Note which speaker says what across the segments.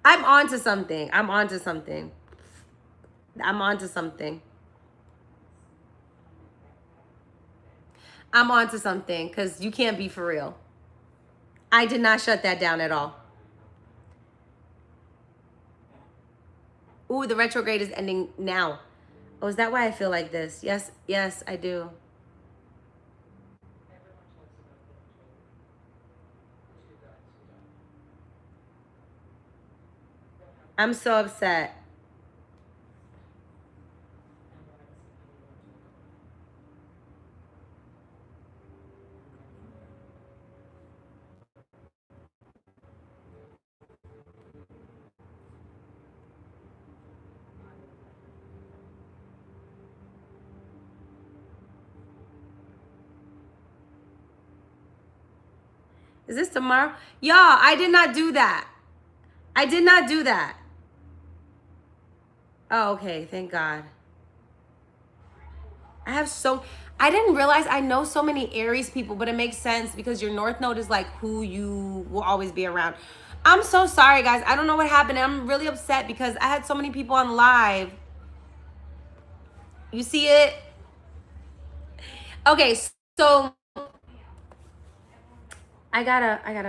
Speaker 1: I'm on to something. I'm on to something. I'm on to something. I'm on to something because you can't be for real. I did not shut that down at all. Ooh, the retrograde is ending now. Oh, is that why I feel like this? Yes, yes, I do. I'm so upset. Is this tomorrow? Y'all, I did not do that. I did not do that. Oh, okay. Thank God. I didn't realize I know so many Aries people, but it makes sense because your North Node is like who you will always be around. I'm so sorry, guys. I don't know what happened. I'm really upset because I had so many people on live. You see it? Okay, so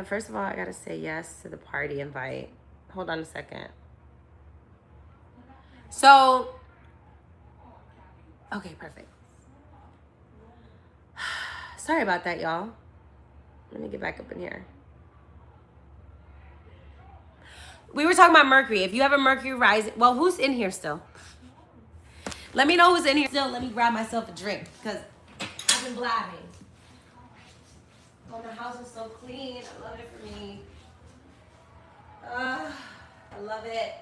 Speaker 1: first of all, I gotta say yes to the party invite. Hold on a second. So, okay, perfect. Sorry about that, y'all. Let me get back up in here. We were talking about Mercury. If you have a Mercury rising, well, who's in here still? Let me know who's in here still. Let me grab myself a drink because I've been blabbing. Oh, the house is so clean. I love it for me. I love it.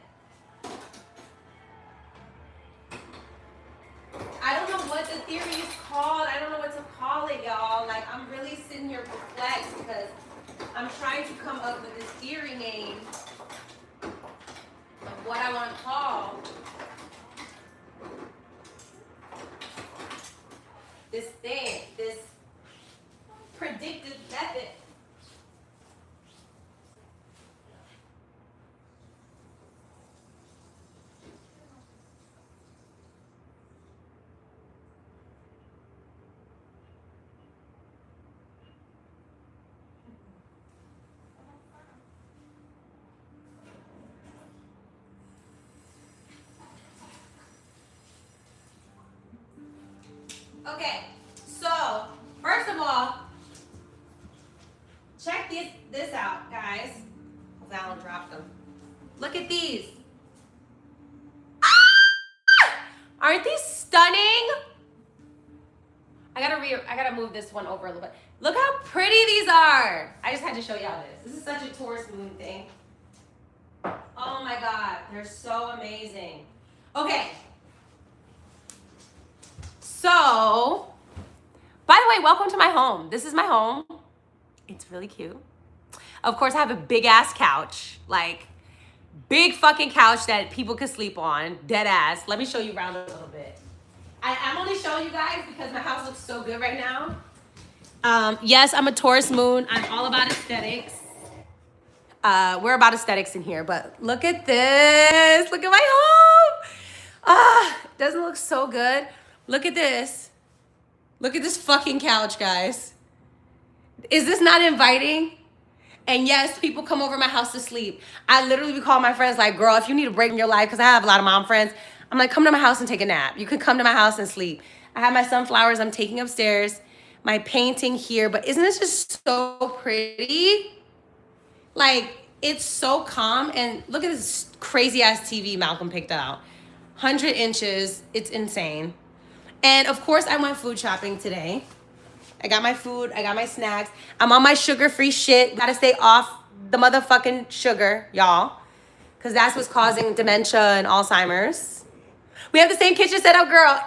Speaker 1: I don't know what the theory is called. I don't know what to call it, y'all. Like, I'm really sitting here perplexed because I'm trying to come up with this theory name of what I want to call this thing, this predictive method. Okay, so first of all, check this out, guys. Val dropped them. Look at these. Ah! Aren't these stunning? I gotta move this one over a little bit. Look how pretty these are. I just had to show y'all this. This is such a Taurus moon thing. Oh my God, they're so amazing. Okay. So, by the way, welcome to my home. This is my home. It's really cute. Of course, I have a big ass couch, like big fucking couch that people could sleep on, dead ass. Let me show you around a little bit. I'm only showing you guys because my house looks so good right now. Yes, I'm a Taurus moon. I'm all about aesthetics. We're about aesthetics in here, but look at this. Look at my home. Doesn't it look so good? Look at this. Look at this fucking couch, guys. Is this not inviting? And yes, people come over my house to sleep. I literally would call my friends like, girl, if you need a break in your life, because I have a lot of mom friends, I'm like, come to my house and take a nap. You can come to my house and sleep. I have my sunflowers I'm taking upstairs, my painting here, but isn't this just so pretty? Like, it's so calm. And look at this crazy ass TV Malcolm picked out. 100 inches. It's insane. And of course, I went food shopping today. I got my food. I got my snacks. I'm on my sugar-free shit. Gotta stay off the motherfucking sugar, y'all. Because that's what's causing dementia and Alzheimer's. We have the same kitchen setup, girl.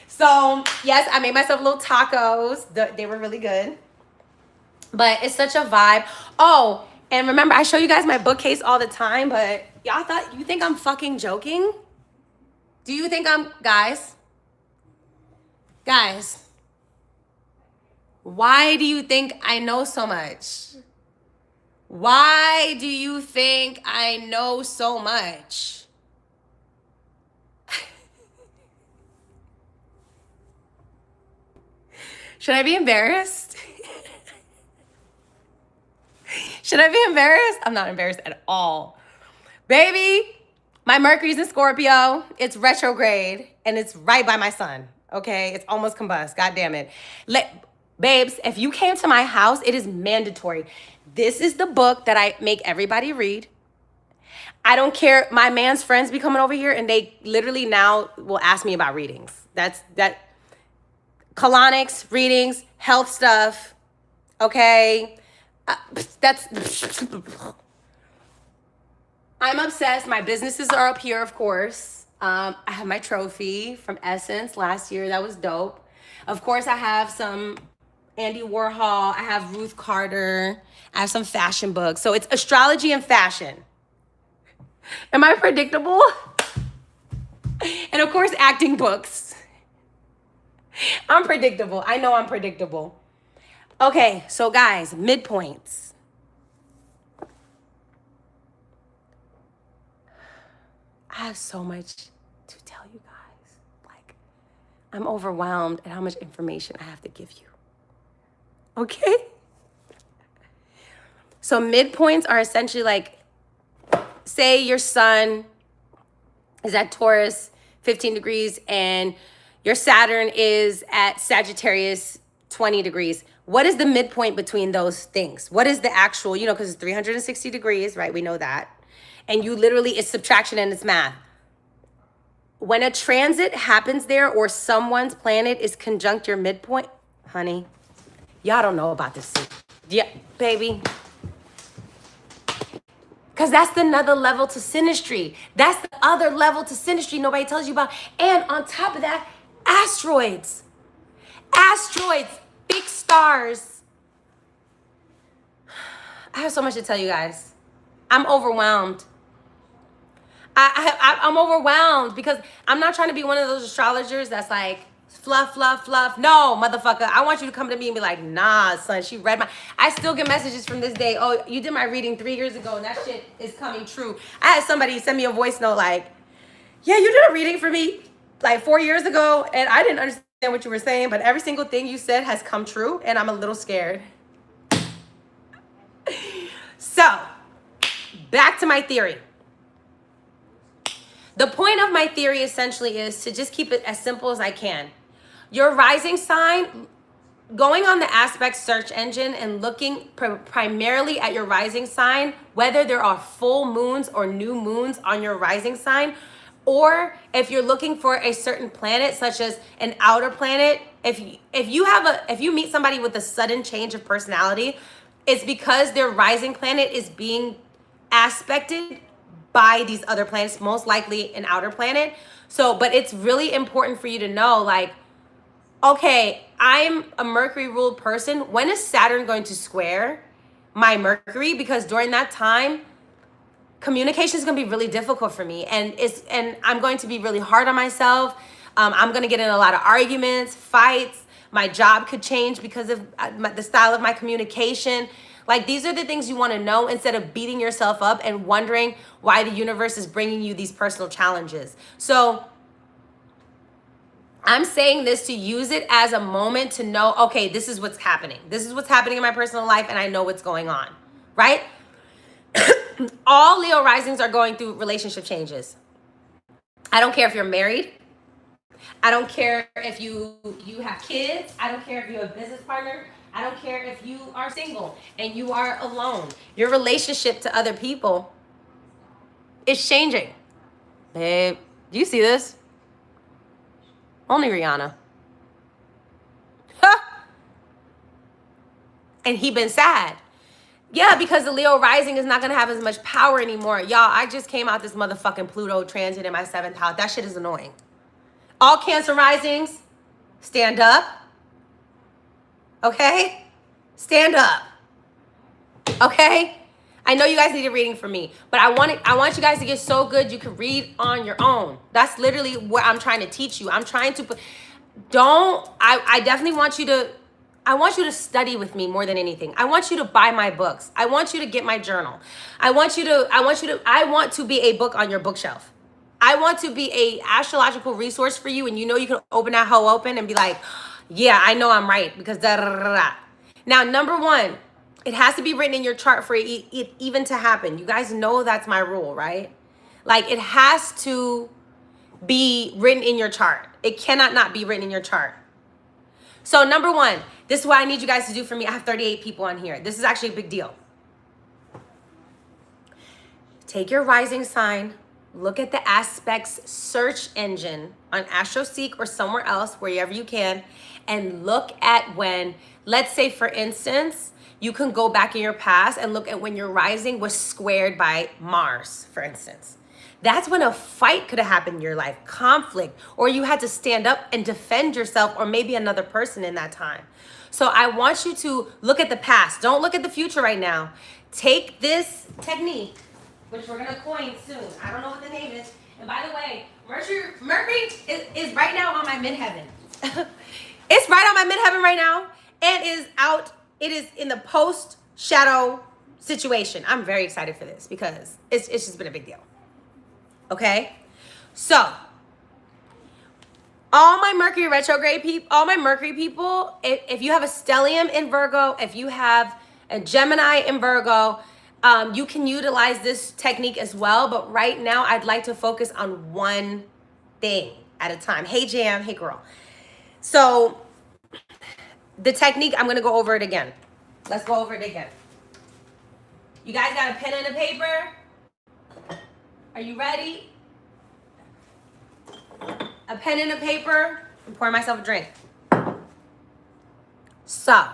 Speaker 1: So, yes, I made myself little tacos. They were really good. But it's such a vibe. Oh, and remember, I show you guys my bookcase all the time, but you think I'm fucking joking? Do you think I'm, guys, why do you think I know so much? Why do you think I know so much? Should I be embarrassed? Should I be embarrassed? I'm not embarrassed at all. Baby, my Mercury's in Scorpio. It's retrograde and it's right by my sun. Okay, it's almost combust. God damn it. Babes, if you came to my house, it is mandatory. This is the book that I make everybody read. I don't care. My man's friends be coming over here and they literally now will ask me about readings. That colonics, readings, health stuff. Okay. I'm obsessed. My businesses are up here, of course. I have my trophy from Essence last year. That was dope. Of course, I have some Andy Warhol. I have Ruth Carter. I have some fashion books. So it's astrology and fashion. Am I predictable? And of course, acting books. I'm predictable. I know I'm predictable. Okay, so guys, midpoints. I have so much to tell you guys. Like, I'm overwhelmed at how much information I have to give you. Okay? So midpoints are essentially like, say your sun is at Taurus, 15 degrees, and your Saturn is at Sagittarius, 20 degrees. What is the midpoint between those things? What is the actual, because it's 360 degrees, right? We know that. And you literally, it's subtraction and it's math. When a transit happens there or someone's planet is conjunct your midpoint, honey, y'all don't know about this. Yeah, baby. Because that's another level to synastry. That's the other level to synastry nobody tells you about. And on top of that, asteroids. Asteroids, big stars. I have so much to tell you guys. I'm overwhelmed. I'm overwhelmed because I'm not trying to be one of those astrologers that's like, fluff, fluff, fluff. No, motherfucker. I want you to come to me and be like, nah, son, she read my... I still get messages from this day. Oh, you did my reading 3 years ago and that shit is coming true. I had somebody send me a voice note like, yeah, you did a reading for me like 4 years ago and I didn't understand what you were saying, but every single thing you said has come true and I'm a little scared. So, back to my theory. The point of my theory essentially is to just keep it as simple as I can. Your rising sign, going on the aspect search engine and looking primarily at your rising sign, whether there are full moons or new moons on your rising sign, or if you're looking for a certain planet, such as an outer planet, if you meet somebody with a sudden change of personality, it's because their rising planet is being aspected by these other planets, most likely an outer planet. So, but it's really important for you to know, like, okay, I'm a Mercury ruled person. When is Saturn going to square my Mercury? Because during that time, communication is going to be really difficult for me. And I'm going to be really hard on myself. I'm going to get in a lot of arguments, fights. My job could change because of the style of my communication. Like, these are the things you want to know instead of beating yourself up and wondering why the universe is bringing you these personal challenges. So I'm saying this to use it as a moment to know, okay, this is what's happening. This is what's happening in my personal life, and I know what's going on, right? All Leo risings are going through relationship changes. I don't care if you're married. I don't care if you have kids. I don't care if you have a business partner. I don't care if you are single and you are alone. Your relationship to other people is changing. Babe, do you see this? Only Rihanna. And he been sad. Yeah, because the Leo rising is not going to have as much power anymore. Y'all, I just came out this motherfucking Pluto transit in my 7th house. That shit is annoying. All Cancer risings, stand up. Okay? Stand up. Okay? I know you guys need a reading from me, but I want you guys to get so good you can read on your own. That's literally what I'm trying to teach you. I'm trying to I definitely want you to I want you to study with me more than anything. I want you to buy my books. I want you to get my journal. I want to be a book on your bookshelf. I want to be a astrological resource for you, and you know you can open that hoe open and be like, yeah, I know I'm right because da da da da. Now, number one, it has to be written in your chart for it even to happen. You guys know that's my rule, right? Like, it has to be written in your chart. It cannot not be written in your chart. So number one, this is what I need you guys to do for me. I have 38 people on here. This is actually a big deal. Take your rising sign, look at the aspects search engine on AstroSeek or somewhere else, wherever you can, and look at when, let's say for instance, you can go back in your past and look at when your rising was squared by Mars, for instance. That's when a fight could have happened in your life, conflict, or you had to stand up and defend yourself or maybe another person in that time. So I want you to look at the past. Don't look at the future right now. Take this technique, which we're gonna coin soon. I don't know what the name is. And by the way, Mercury is right now on my midheaven. It's right on my midheaven right now and it is in the post shadow situation. I'm very excited for this because it's just been a big deal. Okay, so all my Mercury retrograde people, if you have a stellium in Virgo, if you have a Gemini in Virgo, you can utilize this technique as well. But right now, I'd like to focus on one thing at a time. Hey, Jam. Hey, girl. So the technique, I'm going to go over it again. Let's go over it again. You guys got a pen and a paper? Are you ready? A pen and a paper. I'm pouring myself a drink. So,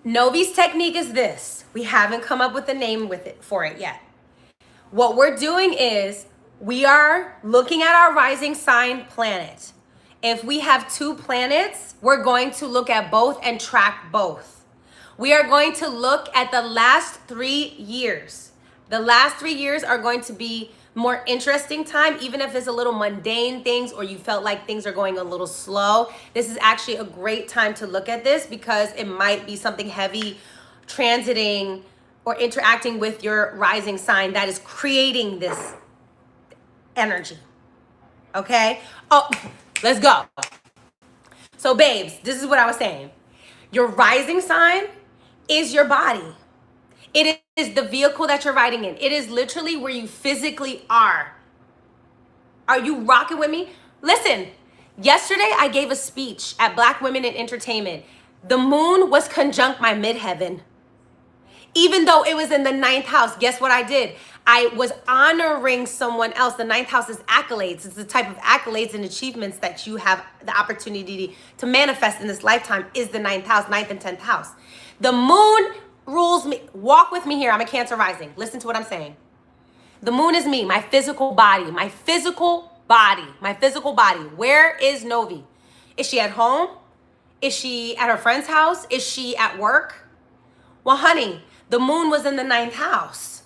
Speaker 1: Novi's technique is this. We haven't come up with a name for it yet. What we're doing is we are looking at our rising sign planet. If we have 2 planets, we're going to look at both and track both. We are going to look at the last 3 years. The last 3 years are going to be more interesting time, even if it's a little mundane things or you felt like things are going a little slow. This is actually a great time to look at this because it might be something heavy transiting or interacting with your rising sign that is creating this energy. Okay? Oh, let's go. So babes, this is what I was saying. Your rising sign is your body. It is the vehicle that you're riding in. It is literally where you physically are. Are you rocking with me? Listen, yesterday I gave a speech at Black Women in Entertainment. The moon was conjunct my midheaven. Even though it was in the 9th house, guess what I did? I was honoring someone else. The 9th house is accolades. It's the type of accolades and achievements that you have the opportunity to manifest in this lifetime is the 9th house, 9th and 10th house. The moon rules me. Walk with me here. I'm a Cancer rising. Listen to what I'm saying. The moon is me, my physical body, my physical body. Where is Novi? Is she at home? Is she at her friend's house? Is she at work? Well, honey, the moon was in the 9th house.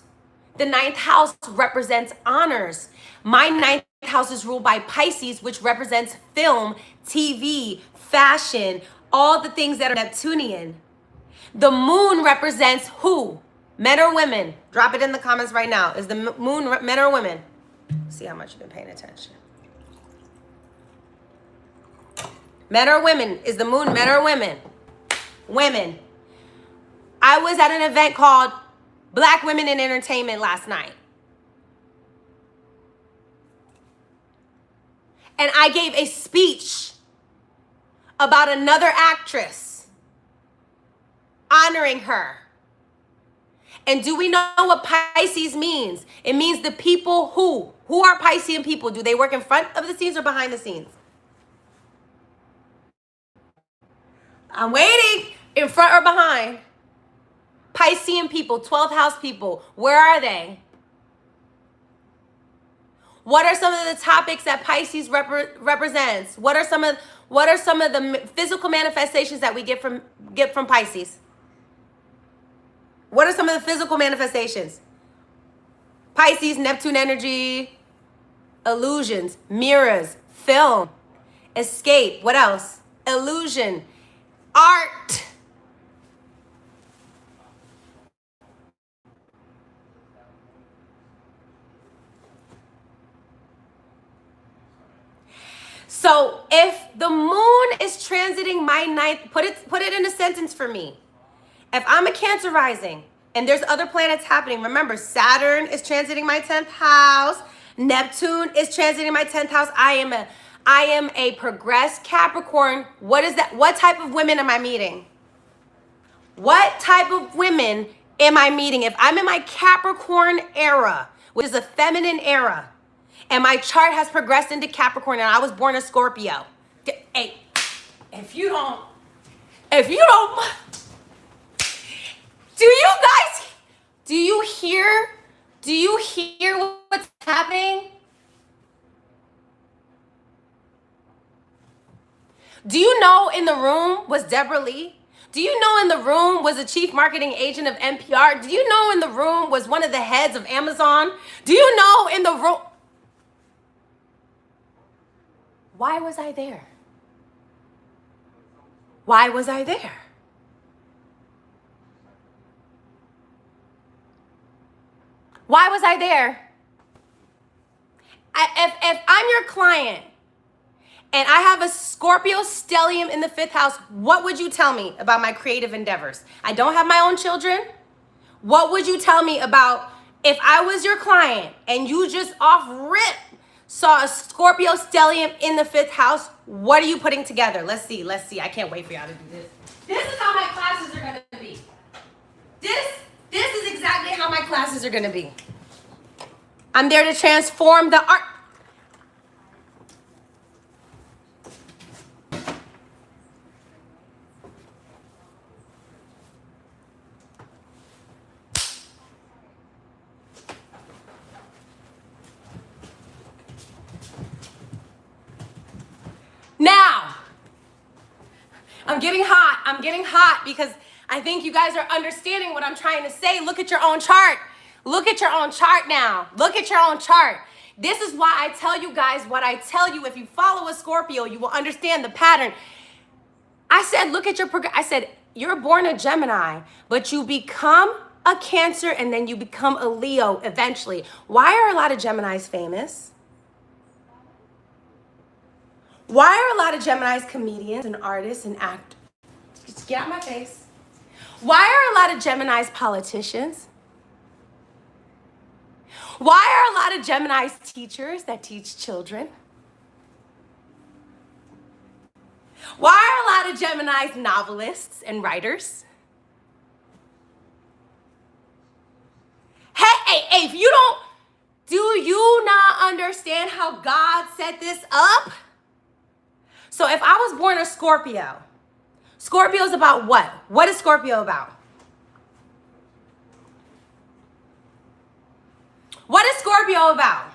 Speaker 1: The 9th house represents honors. My 9th house is ruled by Pisces, which represents film, TV, fashion, all the things that are Neptunian. The moon represents who? Men or women? Drop it in the comments right now. Is the moon men or women? See how much you've been paying attention. Men or women? Is the moon men or women? Women. I was at an event called Black Women in Entertainment last night. And I gave a speech about another actress, honoring her. And do we know what Pisces means? It means the people who? Who are Piscean people? Do they work in front of the scenes or behind the scenes? I'm waiting. In front or behind? Piscean people, 12th house people, where are they? What are some of the topics that Pisces represents? What are some of the physical manifestations that we get from Pisces? What are some of the physical manifestations? Pisces, Neptune energy, illusions, mirrors, film, escape. What else? Illusion. art. So if the moon is transiting my ninth, put it in a sentence for me. If I'm a Cancer rising and there's other planets happening, remember Saturn is transiting my 10th house, Neptune is transiting my 10th house. I am a progressed Capricorn. What is that? What type of women am I meeting? What type of women am I meeting? If I'm in my Capricorn era, which is a feminine era, and my chart has progressed into Capricorn and I was born a Scorpio. Hey, if you don't, do you hear what's happening? Do you know in the room was Deborah Lee? Do you know in the room was a chief marketing agent of NPR? Do you know in the room was one of the heads of Amazon? Do you know in the room? Why was I there? Why was I there? Why was I there? If I'm your client and I have a Scorpio stellium in the 5th house, what would you tell me about my creative endeavors? I don't have my own children. What would you tell me about if I was your client and you just off rip saw a Scorpio stellium in the 5th house? What are you putting together? Let's see. I can't wait for y'all to do this. This is how my classes are going to be. This is exactly how my classes are going to be. I'm there to transform the art. Now, I'm getting hot because I think you guys are understanding what I'm trying to say. Look at your own chart. Look at your own chart now. Look at your own chart. This is why I tell you guys what I tell you. If you follow a Scorpio, you will understand the pattern. I said, look at your I said, you're born a Gemini, but you become a Cancer and then you become a Leo eventually. Why are a lot of Geminis famous? Why are a lot of Geminis comedians and artists and actors? Just get out my face. Why are a lot of Geminis politicians? Why are a lot of Geminis teachers that teach children? Why are a lot of Geminis novelists and writers? Hey, if you don't, do you not understand how God set this up? So if I was born a Scorpio, Scorpio's about what? What is Scorpio about? What is Scorpio about?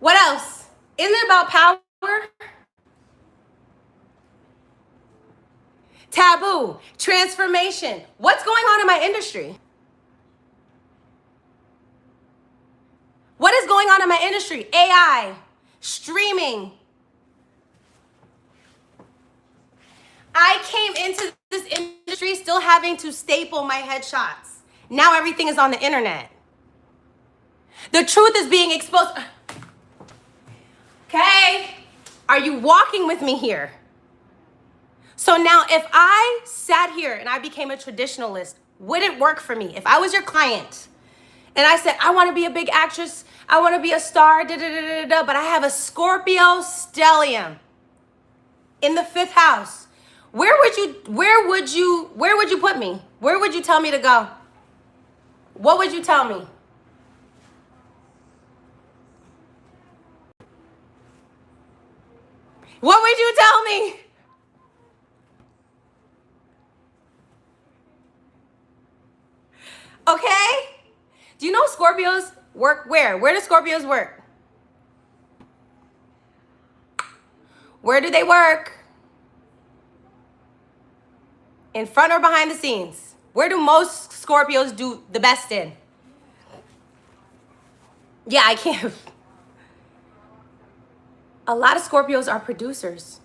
Speaker 1: What else? Isn't it about power? Taboo, transformation. What's going on in my industry? What is going on in my industry? AI, streaming. I came into this industry still having to staple my headshots. Now everything is on the internet. The truth is being exposed. Okay? Are you walking with me here? So now if I sat here and I became a traditionalist, would it work for me? If I was your client and I said, I want to be a big actress, I want to be a star, but I have a Scorpio stellium in the 5th house, where would you put me? Where would you tell me to go? What would you tell me? What would you tell me? Okay? Do you know Scorpios work where? Where do Scorpios work? Where do they work? In front or behind the scenes? Where do most Scorpios do the best in? Yeah, I can't. A lot of Scorpios are producers.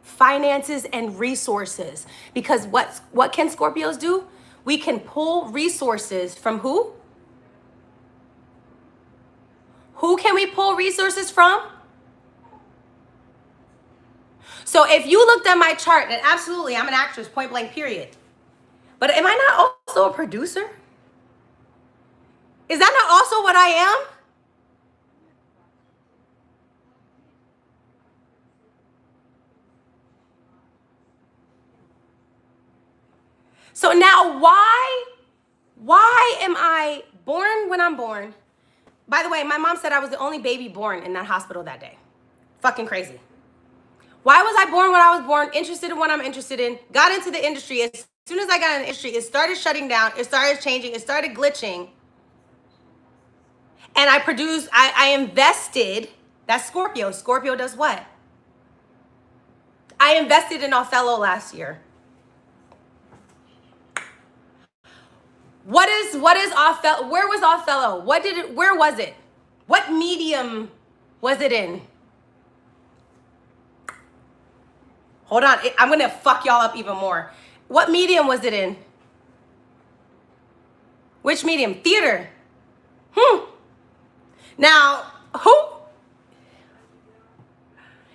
Speaker 1: Finances and resources. Because what can Scorpios do? We can pull resources from who? Who can we pull resources from? So if you looked at my chart, then absolutely, I'm an actress, point blank, period. But am I not also a producer? Is that not also what I am? So now why am I born when I'm born? By the way, my mom said I was the only baby born in that hospital that day. Fucking crazy. Why was I born when I was born, interested in what I'm interested in, got into the industry. As soon as I got in the industry, it started shutting down, it started changing, it started glitching. And I invested, that's Scorpio. Scorpio does what? I invested in Othello last year. What is Othello? Where was Othello? Where was it? What medium was it in? Hold on, I'm gonna fuck y'all up even more. What medium was it in? Which medium? Theater. Now, who?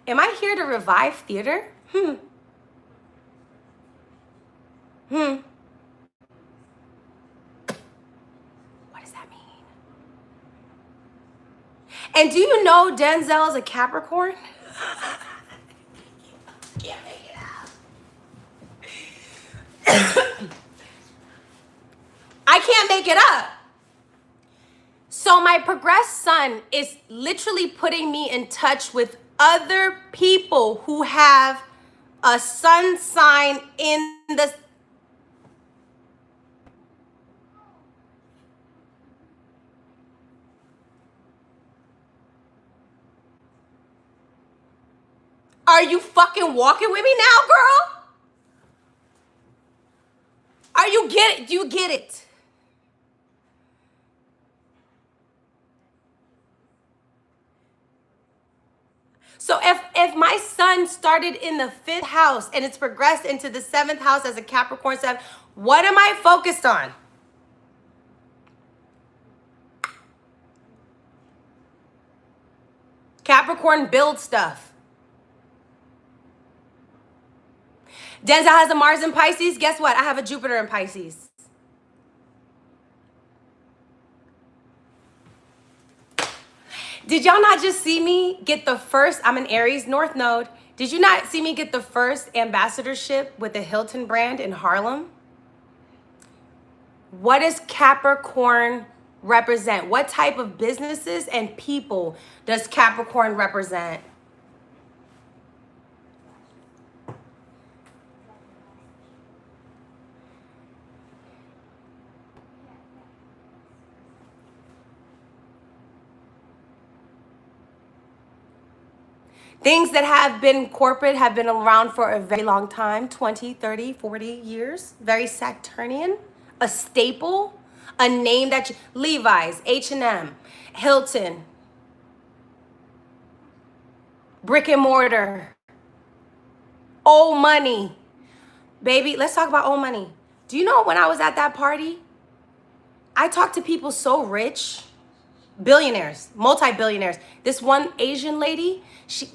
Speaker 1: Am I here to revive theater? What does that mean? And do you know Denzel is a Capricorn? Can't make it up. I can't make it up. So my progressed sun is literally putting me in touch with other people who have a sun sign in the... Are you fucking walking with me now, girl? Are you get it? Do you get it? So if my sun started in the 5th house and it's progressed into the 7th house as a Capricorn 7, what am I focused on? Capricorn builds stuff. Denzel has a Mars in Pisces. Guess what? I have a Jupiter in Pisces. Did y'all not just see me get the first, I'm an Aries North Node. Did you not see me get the first ambassadorship with the Hilton brand in Harlem? What does Capricorn represent? What type of businesses and people does Capricorn represent? Things that have been corporate have been around for a very long time, 20, 30, 40 years. Very Saturnian, a staple, a name that you, Levi's, H&M, Hilton, brick and mortar, old money. Baby, let's talk about old money. Do you know when I was at that party, I talked to people so rich, billionaires, multi-billionaires. This one Asian lady, she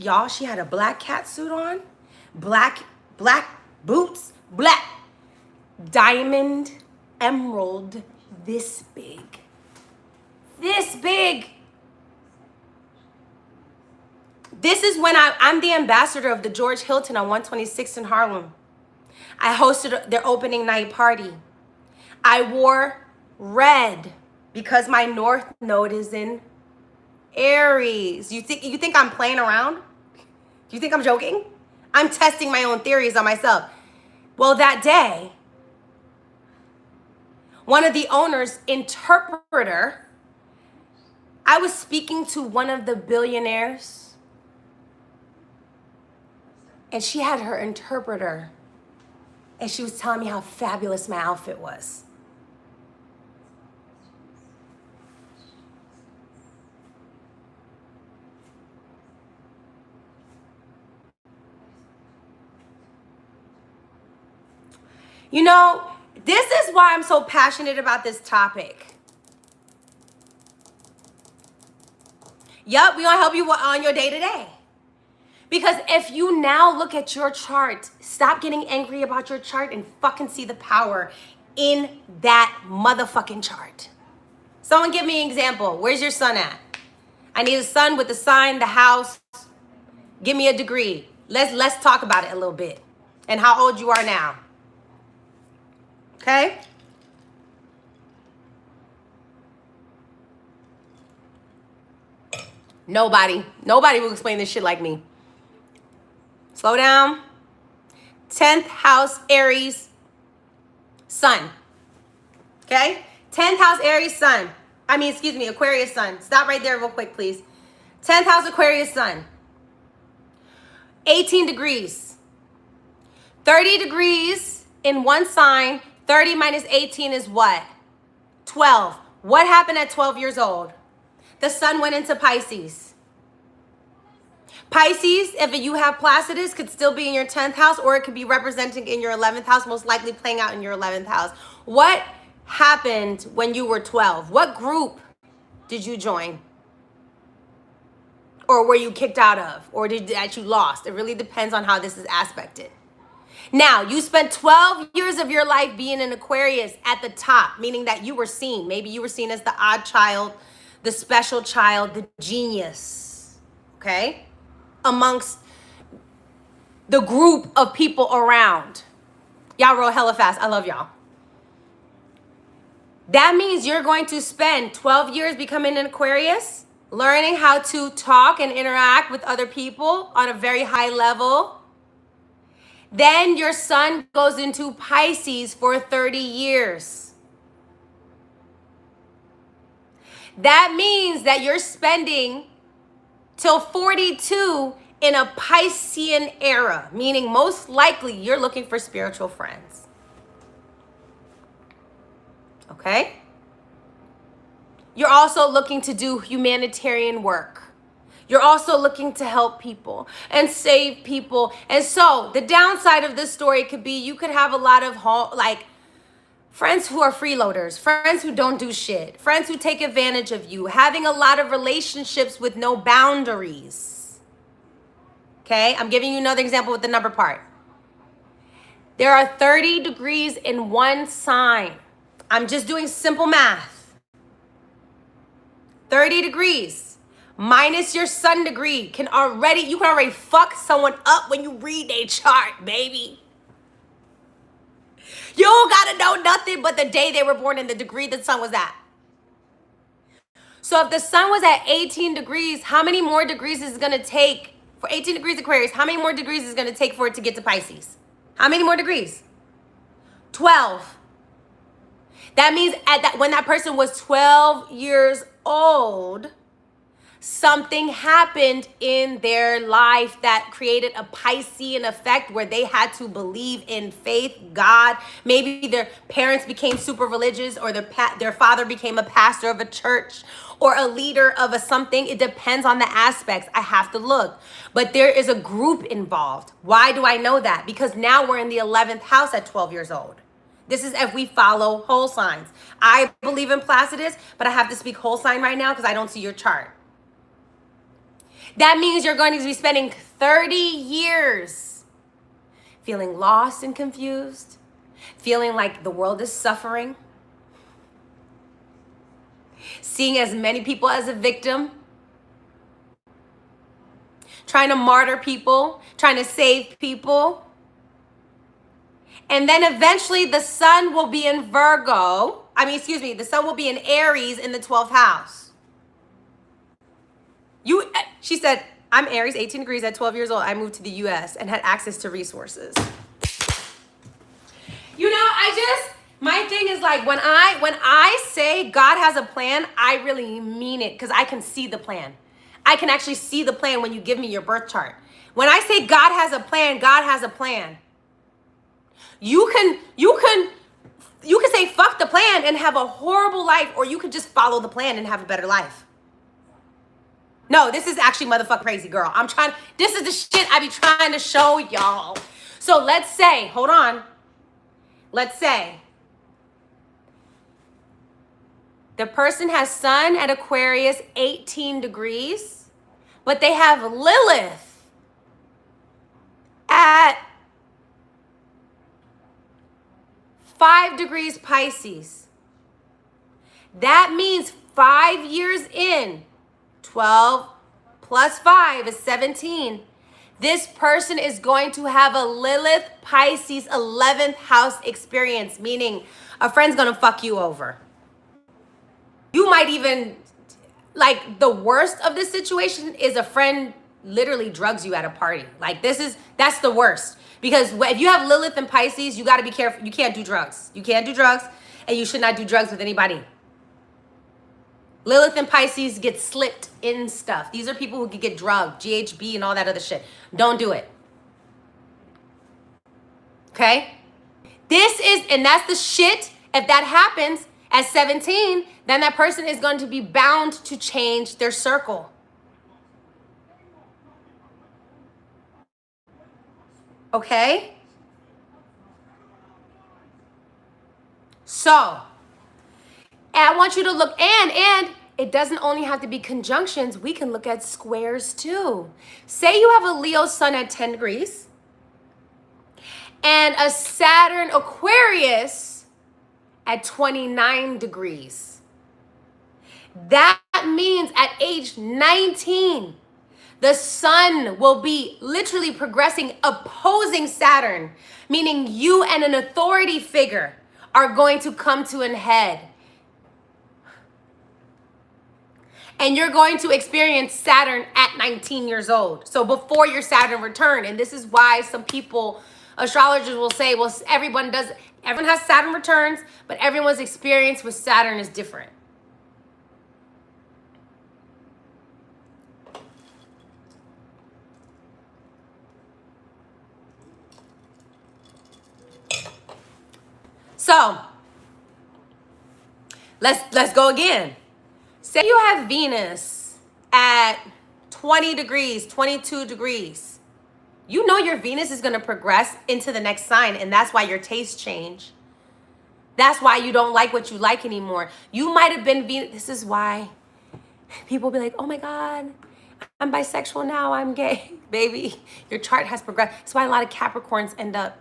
Speaker 1: had a black cat suit on, black boots, black diamond, emerald, this big. This big. This is when I'm the ambassador of the George Hilton on 126th in Harlem. I hosted their opening night party. I wore red because my North Node is in Aries. You think I'm playing around? Do you think I'm joking? I'm testing my own theories on myself. Well, that day, one of the owners, interpreter, I was speaking to one of the billionaires, and she had her interpreter, and she was telling me how fabulous my outfit was. You know, this is why I'm so passionate about this topic. Yup, we're going to help you on your day-to-day. Because if you now look at your chart, stop getting angry about your chart and fucking see the power in that motherfucking chart. Someone give me an example. Where's your sun at? I need a sun with the sign, the house. Give me a degree. Let's talk about it a little bit and how old you are now. Okay? Nobody will explain this shit like me. Slow down. 10th house, Aries, sun. Okay? 10th house, Aries, sun. Aquarius, sun. Stop right there real quick, please. 10th house, Aquarius, sun. 18 degrees. 30 degrees in one sign. 30 minus 18 is what? 12. What happened at 12 years old? The sun went into Pisces. Pisces, if you have Placidus, could still be in your 10th house, or it could be representing in your 11th house, most likely playing out in your 11th house. What happened when you were 12? What group did you join? Or were you kicked out of? Or that you lost? It really depends on how this is aspected. Now, you spent 12 years of your life being an Aquarius at the top, meaning that you were seen. Maybe you were seen as the odd child, the special child, the genius, okay? Amongst the group of people around. Y'all roll hella fast. I love y'all. That means you're going to spend 12 years becoming an Aquarius, learning how to talk and interact with other people on a very high level. Then your sun goes into Pisces for 30 years. That means that you're spending till 42 in a Piscean era, meaning most likely you're looking for spiritual friends. Okay? You're also looking to do humanitarian work. You're also looking to help people and save people. And so the downside of this story could be you could have a lot of friends who are freeloaders, friends who don't do shit, friends who take advantage of you, having a lot of relationships with no boundaries. Okay, I'm giving you another example with the number part. There are 30 degrees in one sign. I'm just doing simple math. 30 degrees minus your sun degree you can already fuck someone up when you read their chart, baby. You don't gotta know nothing but the day they were born and the degree the sun was at. So if the sun was at 18 degrees, how many more degrees is it gonna take for 18 degrees Aquarius? How many more degrees is it gonna take for it to get to Pisces? How many more degrees? 12. That means when that person was 12 years old, something happened in their life that created a Piscean effect where they had to believe in faith, God. Maybe their parents became super religious, or their father became a pastor of a church or a leader of a something. It depends on the aspects. I have to look. But there is a group involved. Why do I know that? Because now we're in the 11th house at 12 years old. This is if we follow whole signs. I believe in Placidus, but I have to speak whole sign right now because I don't see your chart. That means you're going to be spending 30 years feeling lost and confused, feeling like the world is suffering, seeing as many people as a victim, trying to martyr people, trying to save people. And then eventually the sun will be in the sun will be in Aries in the 12th house. She said, I'm Aries, 18 degrees at 12 years old. I moved to the US and had access to resources. My thing is like, when I say God has a plan, I really mean it because I can see the plan. I can actually see the plan when you give me your birth chart. When I say God has a plan, God has a plan. You can say fuck the plan and have a horrible life, or you could just follow the plan and have a better life. No, this is actually motherfucking crazy, girl. This is the shit I be trying to show y'all. So let's say, hold on. let's say the person has Sun at Aquarius 18 degrees, but they have Lilith at 5 degrees Pisces. That means 5 years in, 12 plus 5 is 17. This person is going to have a Lilith Pisces 11th house experience, meaning a friend's gonna fuck you over. You might even, like, the worst of this situation is a friend literally drugs you at a party. Like, that's the worst. Because if you have Lilith and Pisces, you gotta be careful. You can't do drugs. You can't do drugs, and you should not do drugs with anybody. Lilith and Pisces get slipped in stuff. These are people who could get drugged, GHB and all that other shit. Don't do it. Okay? And that's the shit. If that happens at 17, then that person is going to be bound to change their circle. Okay? So, I want you to look, and it doesn't only have to be conjunctions. We can look at squares too. Say you have a Leo Sun at 10 degrees and a Saturn Aquarius at 29 degrees. That means at age 19, the Sun will be literally progressing opposing Saturn, meaning you and an authority figure are going to come to an head. And you're going to experience Saturn at 19 years old. So before your Saturn return. And this is why some people, astrologers will say, well, everyone has Saturn returns, but everyone's experience with Saturn is different. So let's go again. Say you have Venus at 20 degrees, 22 degrees. You know your Venus is going to progress into the next sign, and that's why your tastes change. That's why you don't like what you like anymore. You might have been Venus. This is why people be like, oh my God, I'm bisexual now, I'm gay. Baby, your chart has progressed. That's why a lot of Capricorns end up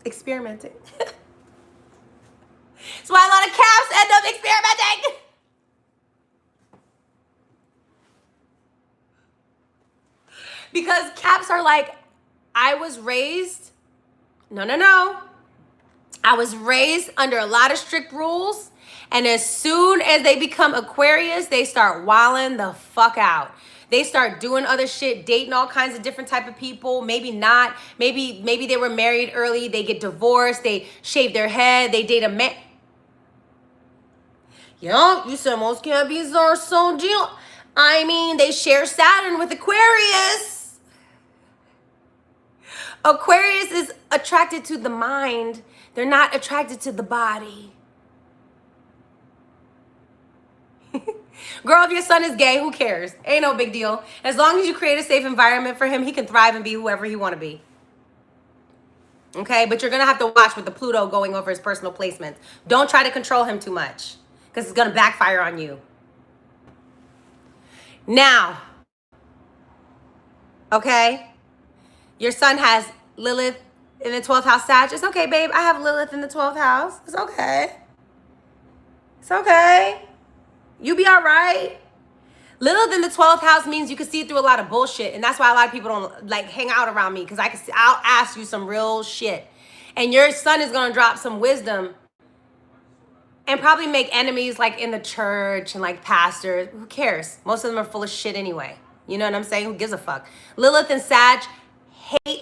Speaker 1: experimenting. That's why a lot of Caps end up experimenting. Because Caps are like, I was raised, no. I was raised under a lot of strict rules. And as soon as they become Aquarius, they start wilding the fuck out. They start doing other shit, dating all kinds of different type of people. Maybe not. Maybe they were married early. They get divorced. They shave their head. They date a man. You said most can't be so deal. I mean, they share Saturn with Aquarius. Aquarius is attracted to the mind. They're not attracted to the body. Girl, if your son is gay, who cares? Ain't no big deal. As long as you create a safe environment for him, he can thrive and be whoever he want to be. Okay? But you're going to have to watch with the Pluto going over his personal placements. Don't try to control him too much, because it's going to backfire on you. Now, okay? Your son has Lilith in the 12th house Sag. It's okay, babe. I have Lilith in the 12th house. It's okay. It's okay. You be all right. Lilith in the 12th house means you can see through a lot of bullshit. And that's why a lot of people don't like hang out around me, because I'll ask you some real shit. And your son is going to drop some wisdom and probably make enemies like in the church and like pastors. Who cares? Most of them are full of shit anyway. You know what I'm saying? Who gives a fuck? Lilith and Sag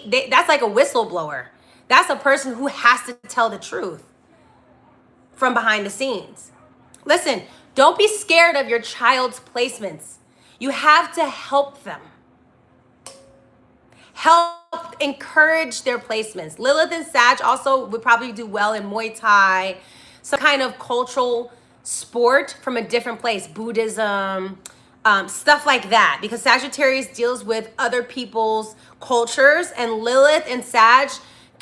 Speaker 1: that's like a whistleblower. That's a person who has to tell the truth from behind the scenes. Listen, don't be scared of your child's placements. You have to help them. Help encourage their placements. Lilith and Sag also would probably do well in Muay Thai, some kind of cultural sport from a different place, Buddhism, stuff like that, because Sagittarius deals with other people's cultures, and Lilith and Sag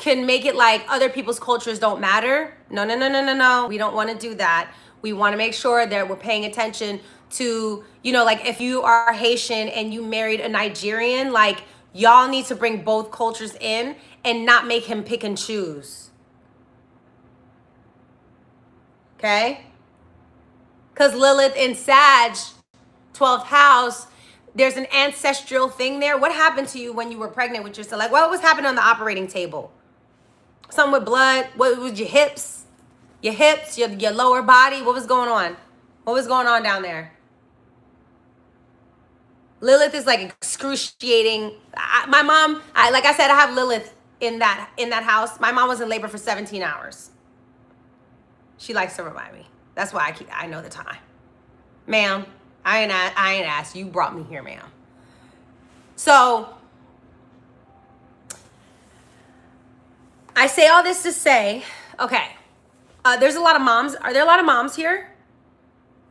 Speaker 1: can make it like other people's cultures don't matter. No, no, no, no, no, no. We don't want to do that. We want to make sure that we're paying attention to, you know, like if you are Haitian and you married a Nigerian, like y'all need to bring both cultures in and not make him pick and choose. Okay? Because Lilith in Sag, 12th house, there's an ancestral thing there. What happened to you when you were pregnant with yourself? Like, what was happening on the operating table? Something with blood? What was your hips? Your hips, your lower body? What was going on? What was going on down there? Lilith is like excruciating. My mom, like I said, I have Lilith in that house. My mom was in labor for 17 hours. She likes to remind me. That's why I know the time. Ma'am, I ain't asked. You brought me here, ma'am. So I say all this to say, okay, there's a lot of moms. Are there a lot of moms here?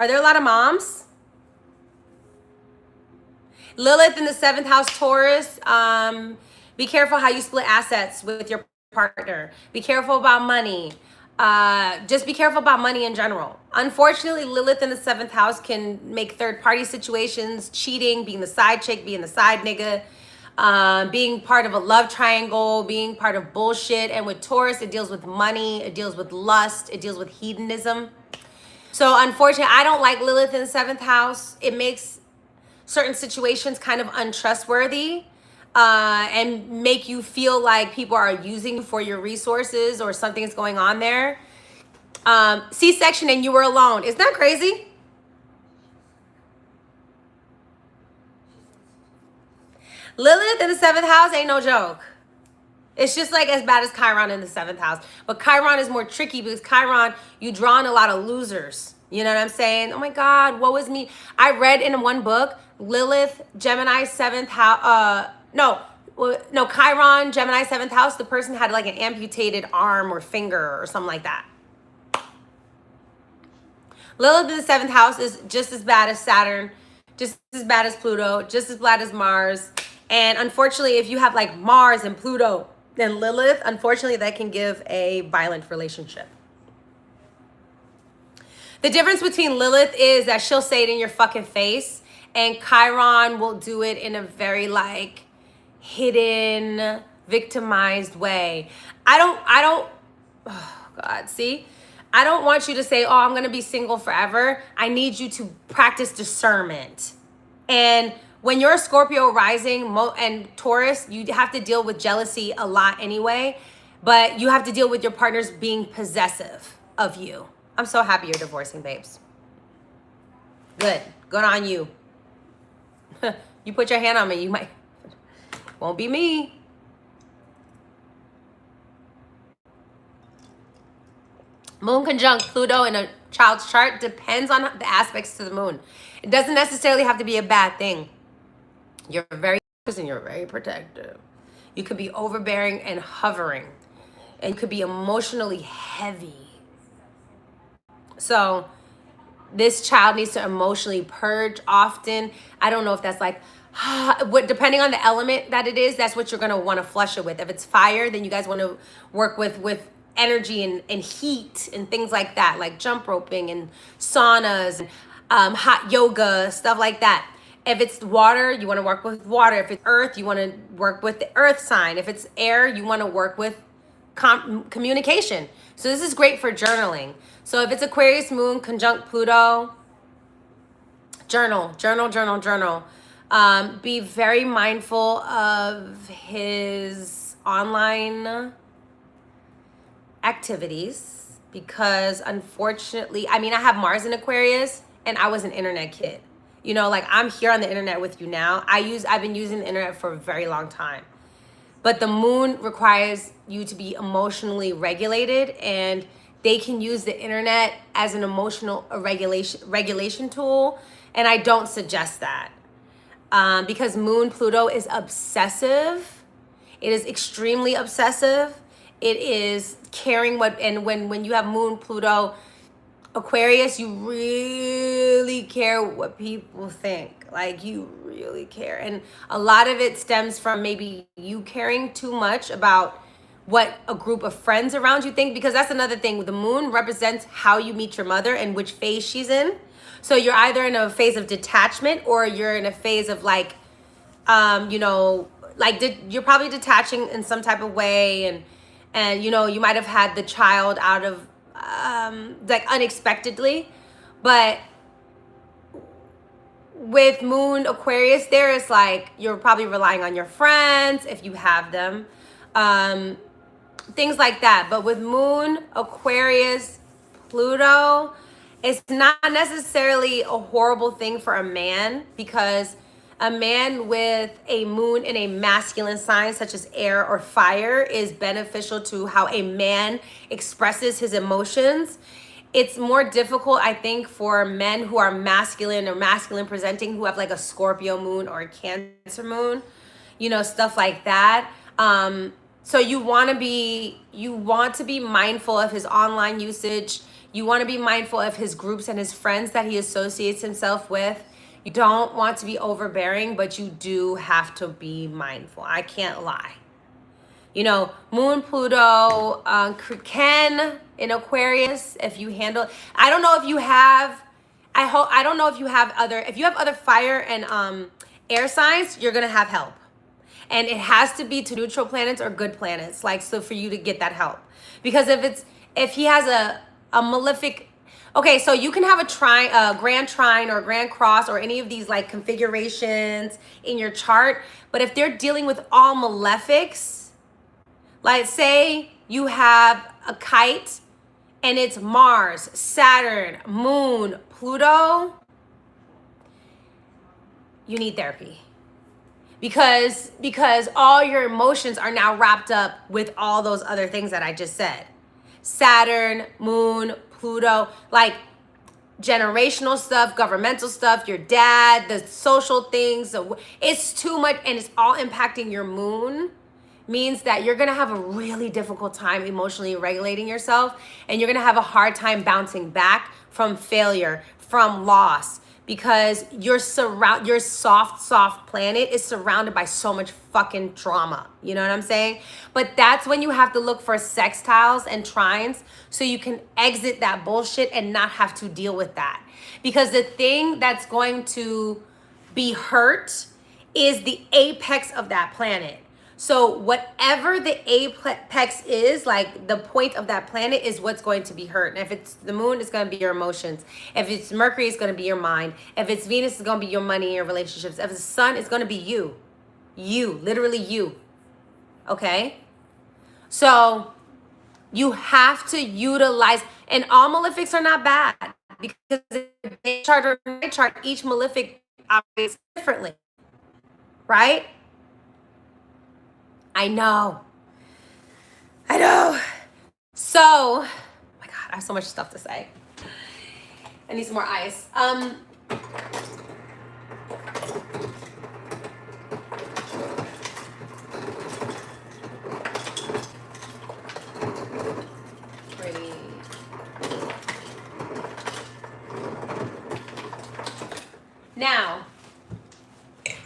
Speaker 1: Are there a lot of moms? Lilith in the 7th house, Taurus. Be careful how you split assets with your partner. Be careful about money. Just be careful about money in general. Unfortunately, Lilith in the 7th house can make third-party situations, cheating, being the side chick, being the side nigga, being part of a love triangle, being part of bullshit. And with Taurus, it deals with money, it deals with lust, it deals with hedonism. So unfortunately, I don't like Lilith in the 7th house. It makes certain situations kind of untrustworthy. And make you feel like people are using you for your resources or something is going on there. C-section and you were alone. Isn't that crazy? Lilith in the 7th house ain't no joke. It's just like as bad as Chiron in the 7th house. But Chiron is more tricky because Chiron, you draw in a lot of losers. You know what I'm saying? Oh my God, woe is me. I read in one book, Lilith, Gemini 7th house, no, Chiron, Gemini 7th house, the person had like an amputated arm or finger or something like that. Lilith in the 7th house is just as bad as Saturn, just as bad as Pluto, just as bad as Mars. And unfortunately, if you have like Mars and Pluto and Lilith, unfortunately, that can give a violent relationship. The difference between Lilith is that she'll say it in your fucking face, and Chiron will do it in a very like hidden, victimized way. I don't, oh God, see? I don't want you to say, oh, I'm going to be single forever. I need you to practice discernment. And when you're a Scorpio rising and Taurus, you have to deal with jealousy a lot anyway, but you have to deal with your partners being possessive of you. I'm so happy you're divorcing, babes. Good. Good on you. You put your hand on me, you might. Won't be me. Moon conjunct Pluto in a child's chart depends on the aspects to the moon. It doesn't necessarily have to be a bad thing. You're very and you're very protective. You could be overbearing and hovering. And you could be emotionally heavy. So this child needs to emotionally purge often. I don't know if that's like, depending on the element that it is, that's what you're going to want to flush it with. If it's fire, then you guys want to work with energy and heat and things like that, like jump roping and saunas and hot yoga, stuff like that. If it's water, you want to work with water. If it's earth, you want to work with the earth sign. If it's air, you want to work with communication. So this is great for journaling. So if it's Aquarius moon conjunct Pluto, journal. Be very mindful of his online activities because unfortunately, I mean, I have Mars in Aquarius and I was an internet kid. You know, like I'm here on the internet with you now. I've been using the internet for a very long time. But the moon requires you to be emotionally regulated, and they can use the internet as an emotional regulation tool. And I don't suggest that because Moon Pluto is obsessive. It is extremely obsessive. It is caring when you have Moon Pluto Aquarius, you really care what people think. Like you really care. And a lot of it stems from maybe you caring too much about what a group of friends around you think, because that's another thing. The moon represents how you meet your mother and which phase she's in. So you're either in a phase of detachment or you're in a phase of like, you know, like you're probably detaching in some type of way, and you know, you might have had the child out of like unexpectedly, but with moon Aquarius, there is like, you're probably relying on your friends if you have them, things like that. But with moon Aquarius Pluto, it's not necessarily a horrible thing for a man, because a man with a moon in a masculine sign such as air or fire is beneficial to how a man expresses his emotions. It's more difficult, I think, for men who are masculine or masculine presenting, who have like a Scorpio moon or a Cancer moon, you know, stuff like that. So you want to be mindful of his online usage. You want to be mindful of his groups and his friends that he associates himself with. You don't want to be overbearing, but you do have to be mindful. I can't lie. You know, Moon Pluto can in Aquarius, if you handle, I don't know if you have, I don't know if you have other fire and air signs, you're gonna have help. And it has to be to neutral planets or good planets, like, so for you to get that help. Because if he has a malefic, okay, so you can have a grand trine or a grand cross or any of these like configurations in your chart, but if they're dealing with all malefics, like say you have a kite and it's Mars, Saturn, Moon, Pluto, you need therapy. Because all your emotions are now wrapped up with all those other things that I just said. Saturn, Moon, Pluto, like generational stuff, governmental stuff, your dad, the social things. It's too much, and it's all impacting your moon. Means that you're gonna have a really difficult time emotionally regulating yourself, and you're gonna have a hard time bouncing back from failure, from loss, because your soft planet is surrounded by so much fucking trauma. You know what I'm saying? But that's when you have to look for sextiles and trines so you can exit that bullshit and not have to deal with that. Because the thing that's going to be hurt is the apex of that planet. So whatever the apex is, like the point of that planet, is what's going to be hurt. And if it's the moon, it's going to be your emotions. If it's Mercury, it's going to be your mind. If it's Venus, it's going to be your money and your relationships. If it's sun, it's going to be you. You, literally you. Okay? So you have to utilize, and all malefics are not bad, because they chart each malefic operates differently. Right? I know. So, oh my God, I have so much stuff to say. I need some more ice. Now,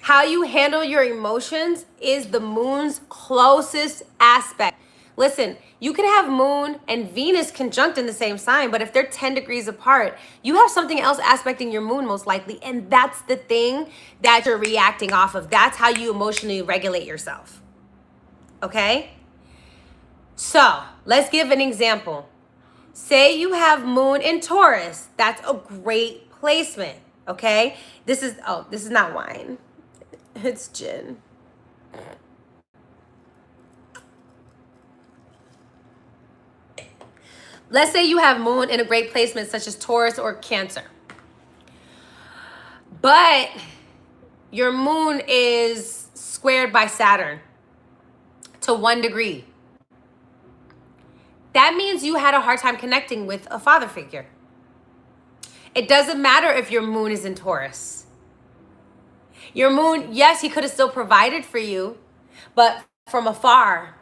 Speaker 1: how you handle your emotions is the moon's closest aspect. Listen, you can have moon and Venus conjunct in the same sign, but if they're 10 degrees apart, you have something else aspecting your moon most likely, and that's the thing that you're reacting off of. That's how you emotionally regulate yourself. Okay? So, let's give an example. Say you have moon in Taurus. That's a great placement, okay? This is not wine. It's gin. Let's say you have moon in a great placement such as Taurus or Cancer. But your moon is squared by Saturn to 1 degree. That means you had a hard time connecting with a father figure. It doesn't matter if your moon is in Taurus. Your moon, yes, he could have still provided for you, but from afar,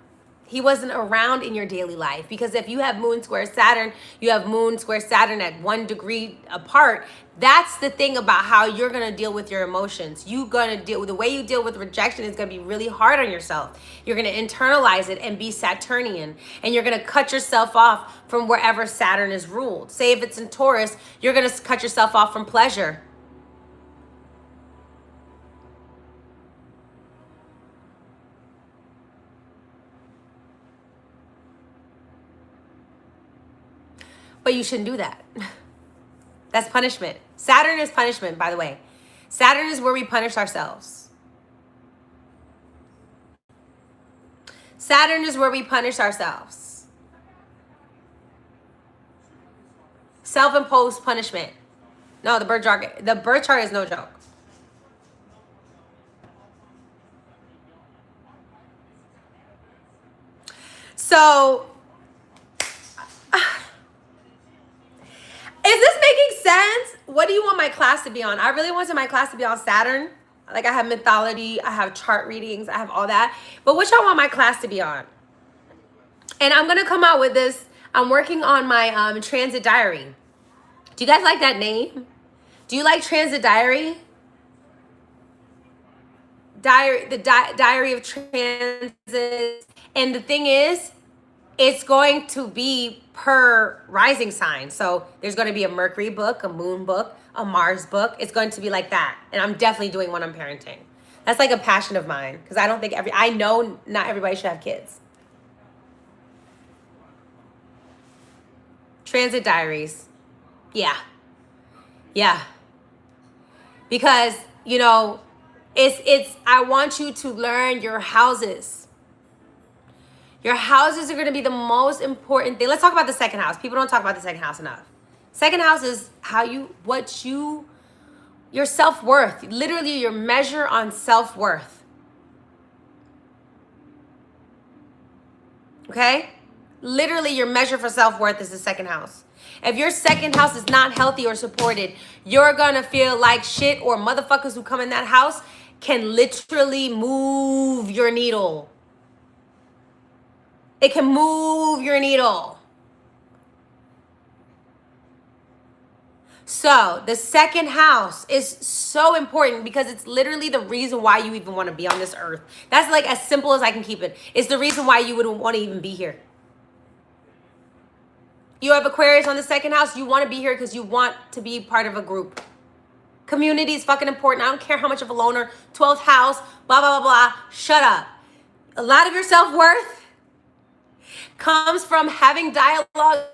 Speaker 1: He wasn't around in your daily life, because if you have moon square Saturn, you have moon square Saturn at 1 degree apart. That's the thing about how you're going to deal with your emotions. You're going to deal with the way you deal with rejection is going to be really hard on yourself. You're going to internalize it and be Saturnian, and you're going to cut yourself off from wherever Saturn is ruled. Say if it's in Taurus, you're going to cut yourself off from pleasure. But you shouldn't do that. That's punishment. Saturn is punishment, by the way. Saturn is where we punish ourselves. Saturn is where we punish ourselves. Self-imposed punishment. No, the birth chart is no joke. So, is this making sense? What do you want my class to be on? I really wanted my class to be on Saturn. Like, I have mythology, I have chart readings, I have all that. But what y'all want my class to be on? And I'm gonna come out with this. I'm working on my transit diary. Do you guys like that name? Do you like transit diary? Diary of transit. And the thing is, it's going to be per rising sign. So there's going to be a Mercury book, a Moon book, a Mars book. It's going to be like that. And I'm definitely doing one on parenting. That's like a passion of mine, because I don't think I know not everybody should have kids. Transit diaries. Yeah. Because, you know, I want you to learn your houses. Your houses are going to be the most important thing. Let's talk about the second house. People don't talk about the second house enough. Second house is your self-worth. Literally your measure on self-worth. Okay? Literally your measure for self-worth is the second house. If your second house is not healthy or supported, you're going to feel like shit, or motherfuckers who come in that house can literally move your needle. It can move your needle. So the second house is so important, because it's literally the reason why you even want to be on this earth. That's like as simple as I can keep it. It's the reason why you wouldn't want to even be here. You have Aquarius on the second house. You want to be here because you want to be part of a group. Community is fucking important. I don't care how much of a loner. 12th house, blah, blah, blah, blah. Shut up. A lot of your self-worth comes from having dialogue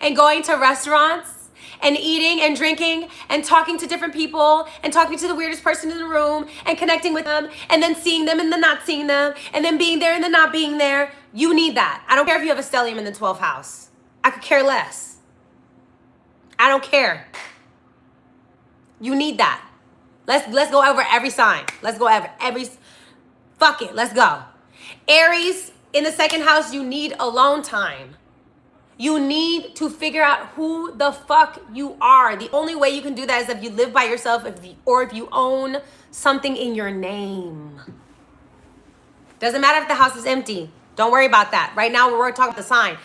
Speaker 1: and going to restaurants and eating and drinking and talking to different people and talking to the weirdest person in the room and connecting with them and then seeing them and then not seeing them and then being there and then not being there. You need that. I don't care if you have a stellium in the 12th house. I could care less. I don't care. You need that. Let's go over every sign. Let's go over every. Fuck it. Let's go. Aries. In the second house, you need alone time. You need to figure out who the fuck you are. The only way you can do that is if you live by yourself, or if you own something in your name. Doesn't matter if the house is empty. Don't worry about that. Right now, we're talking about the sign.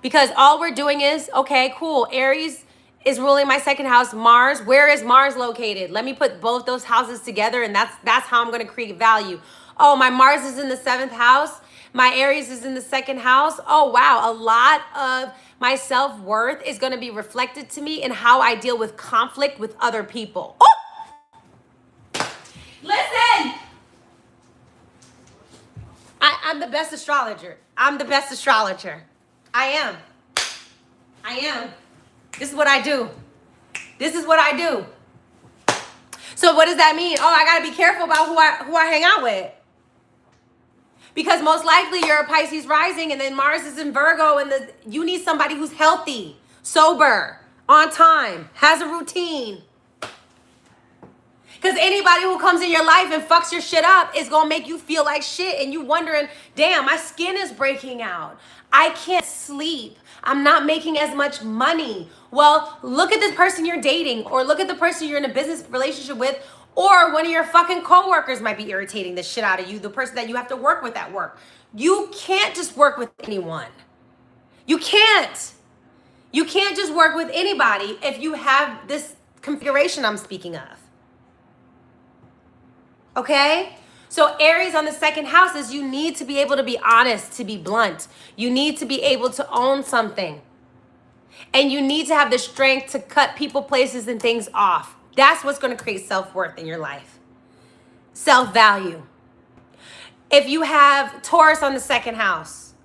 Speaker 1: Because all we're doing is, okay, cool. Aries is ruling my second house. Mars, where is Mars located? Let me put both those houses together, and that's how I'm going to create value. Oh, my Mars is in the 7th house. My Aries is in the second house. Oh, wow. A lot of my self-worth is going to be reflected to me in how I deal with conflict with other people. Oh! Listen! I'm the best astrologer. I'm the best astrologer. I am. This is what I do. So what does that mean? Oh, I got to be careful about who I hang out with. Because most likely you're a Pisces rising, and then Mars is in Virgo, and you need somebody who's healthy, sober, on time, has a routine. Because anybody who comes in your life and fucks your shit up is going to make you feel like shit, and you wondering, damn, my skin is breaking out. I can't sleep. I'm not making as much money. Well, look at this person you're dating, or look at the person you're in a business relationship with, Or one of your fucking coworkers might be irritating the shit out of you, the person that you have to work with at work. You can't just work with anyone. You can't. You can't just work with anybody if you have this configuration I'm speaking of. Okay? So Aries on the second house is you need to be able to be honest, to be blunt. You need to be able to own something. And you need to have the strength to cut people, places, and things off. That's what's going to create self-worth in your life. Self-value. If you have Taurus on the second house,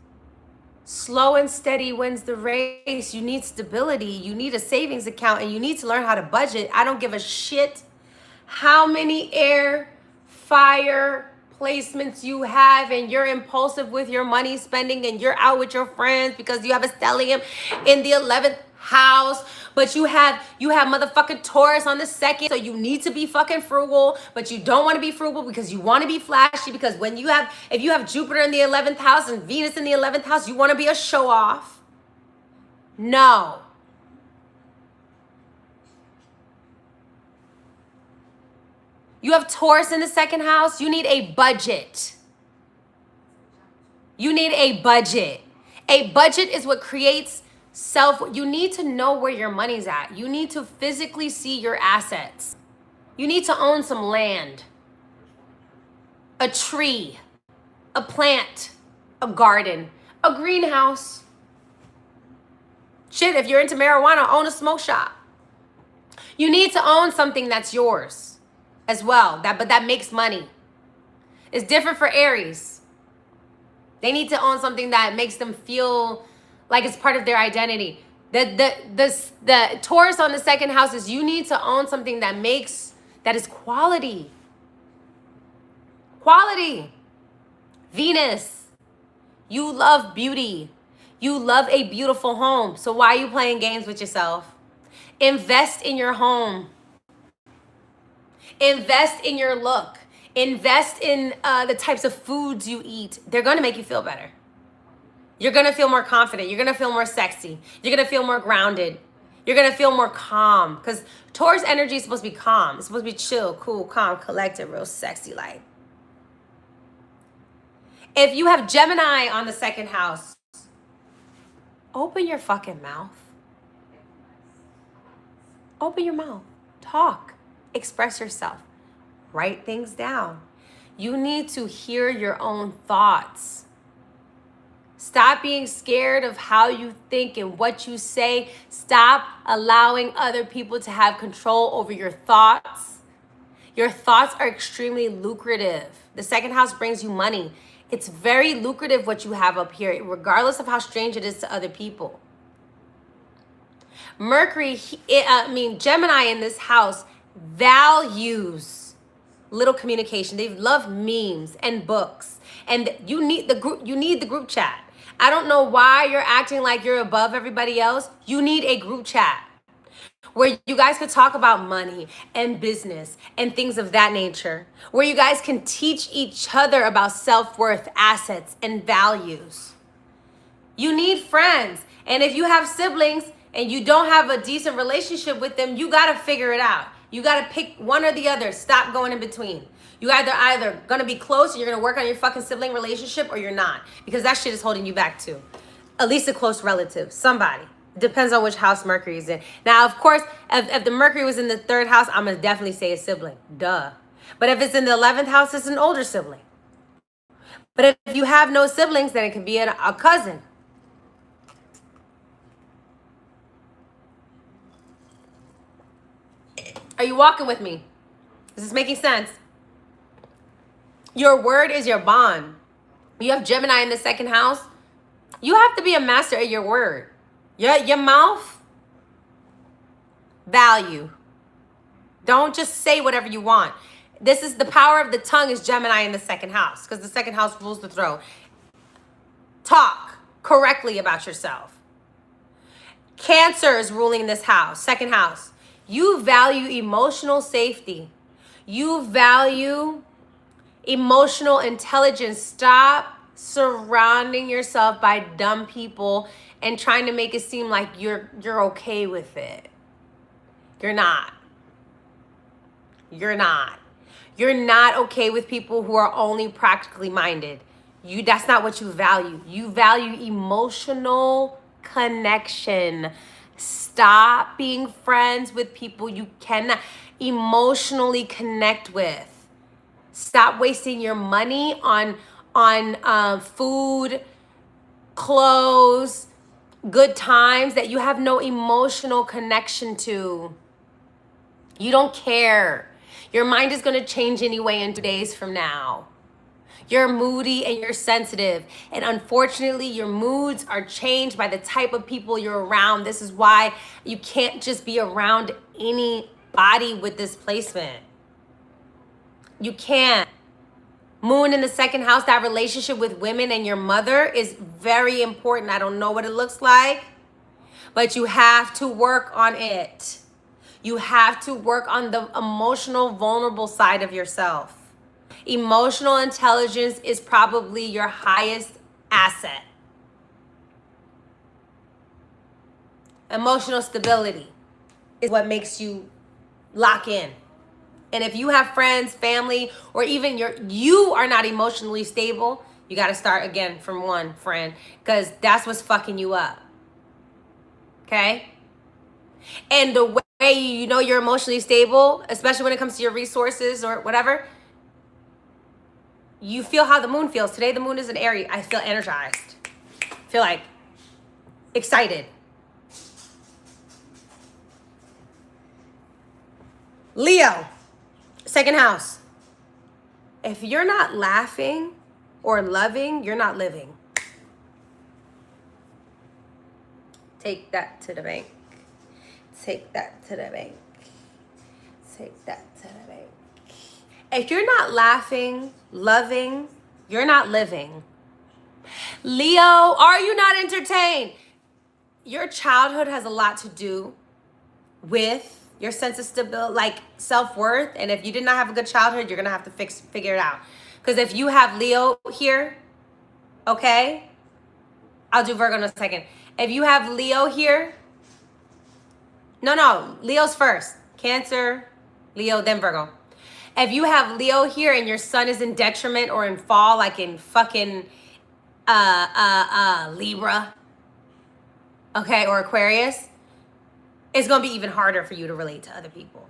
Speaker 1: slow and steady wins the race. You need stability. You need a savings account, and you need to learn how to budget. I don't give a shit how many air, fire placements you have, and you're impulsive with your money spending, and you're out with your friends because you have a stellium in the 11th house, but you have motherfucking Taurus on the second, so you need to be fucking frugal, but you don't want to be frugal because you want to be flashy, because if you have Jupiter in the 11th house and Venus in the 11th house, you want to be a show off. No. You have Taurus in the second house, you need a budget. You need a budget. A budget is what creates you need to know where your money's at. You need to physically see your assets. You need to own some land, a tree, a plant, a garden, a greenhouse. Shit, if you're into marijuana, own a smoke shop. You need to own something that's yours as well, but that makes money. It's different for Aries. They need to own something that makes them feel like it's part of their identity. The Taurus on the second house is you need to own something that is quality. Quality. Venus, you love beauty. You love a beautiful home. So why are you playing games with yourself? Invest in your home. Invest in your look. Invest in the types of foods you eat. They're going to make you feel better. You're going to feel more confident. You're going to feel more sexy. You're going to feel more grounded. You're going to feel more calm, because Taurus energy is supposed to be calm. It's supposed to be chill, cool, calm, collected, real sexy like. If you have Gemini on the second house, open your fucking mouth. Open your mouth. Talk. Express yourself. Write things down. You need to hear your own thoughts. Stop being scared of how you think and what you say. Stop allowing other people to have control over your thoughts. Your thoughts are extremely lucrative. The second house brings you money. It's very lucrative what you have up here, regardless of how strange it is to other people. Gemini in this house values little communication. They love memes and books. And you need the group chat. I don't know why you're acting like you're above everybody else. You need a group chat where you guys could talk about money and business and things of that nature, where you guys can teach each other about self-worth, assets, and values. You need friends. And if you have siblings and you don't have a decent relationship with them, you got to figure it out. You got to pick one or the other. Stop going in between. You either going to be close and you're going to work on your fucking sibling relationship, or you're not, because that shit is holding you back too. At least a close relative, somebody. Depends on which house Mercury is in. Now, of course, if the Mercury was in the third house, I'm going to definitely say a sibling. Duh. But if it's in the 11th house, it's an older sibling. But if you have no siblings, then it can be a cousin. Are you walking with me? Is this making sense? Your word is your bond. You have Gemini in the second house. You have to be a master at your word. Your mouth, value. Don't just say whatever you want. This is the power of the tongue is Gemini in the second house, because the second house rules the throne. Talk correctly about yourself. Cancer is ruling this house, second house. You value emotional safety. You value emotional intelligence. Stop surrounding yourself by dumb people and trying to make it seem like you're okay with it. You're not. You're not. You're not okay with people who are only practically minded. That's not what you value. You value emotional connection. Stop being friends with people you cannot emotionally connect with. Stop wasting your money on food, clothes, good times that you have no emotional connection to. You don't care. Your mind is going to change anyway in 2 days from now. You're moody and you're sensitive. And unfortunately, your moods are changed by the type of people you're around. This is why you can't just be around anybody with this placement. You can't. Moon in the second house, that relationship with women and your mother is very important. I don't know what it looks like, but you have to work on it. You have to work on the emotional, vulnerable side of yourself. Emotional intelligence is probably your highest asset. Emotional stability is what makes you lock in. And if you have friends, family, or even you are not emotionally stable, you got to start again from one friend, because that's what's fucking you up. Okay? And the way you know you're emotionally stable, especially when it comes to your resources or whatever, you feel how the moon feels. Today the moon is in Aries. I feel energized. I feel like excited. Leo, second house. If you're not laughing or loving, you're not living. Take that to the bank. Take that to the bank. Take that to the bank. If you're not laughing, loving, you're not living. Leo, are you not entertained? Your childhood has a lot to do with your sense of stability, like self-worth. And if you did not have a good childhood, you're gonna have to figure it out. Because if you have Leo here, okay, I'll do Virgo in a second. If you have Leo here, no, Leo's first. Cancer, Leo, then Virgo. If you have Leo here and your sun is in detriment or in fall, like in fucking Libra, okay, or Aquarius, it's gonna be even harder for you to relate to other people.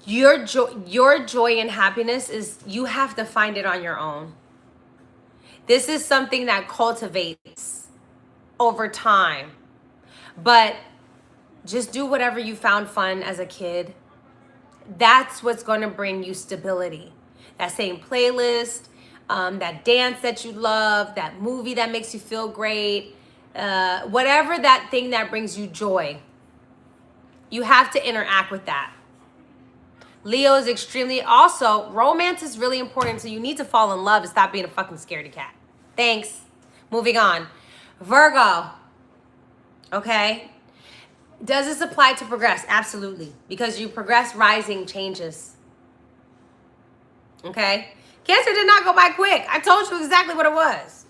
Speaker 1: Your joy and happiness is, you have to find it on your own. This is something that cultivates over time. But just do whatever you found fun as a kid. That's what's going to bring you stability. That same playlist, that dance that you love, that movie that makes you feel great, whatever that thing that brings you joy. You have to interact with that. Leo is extremely, also, romance is really important, so you need to fall in love and stop being a fucking scaredy cat. Thanks. Moving on. Virgo. Okay. Does this apply to progress? Absolutely. Because you progress, rising changes. Okay. Cancer did not go by quick. I told you exactly what it was.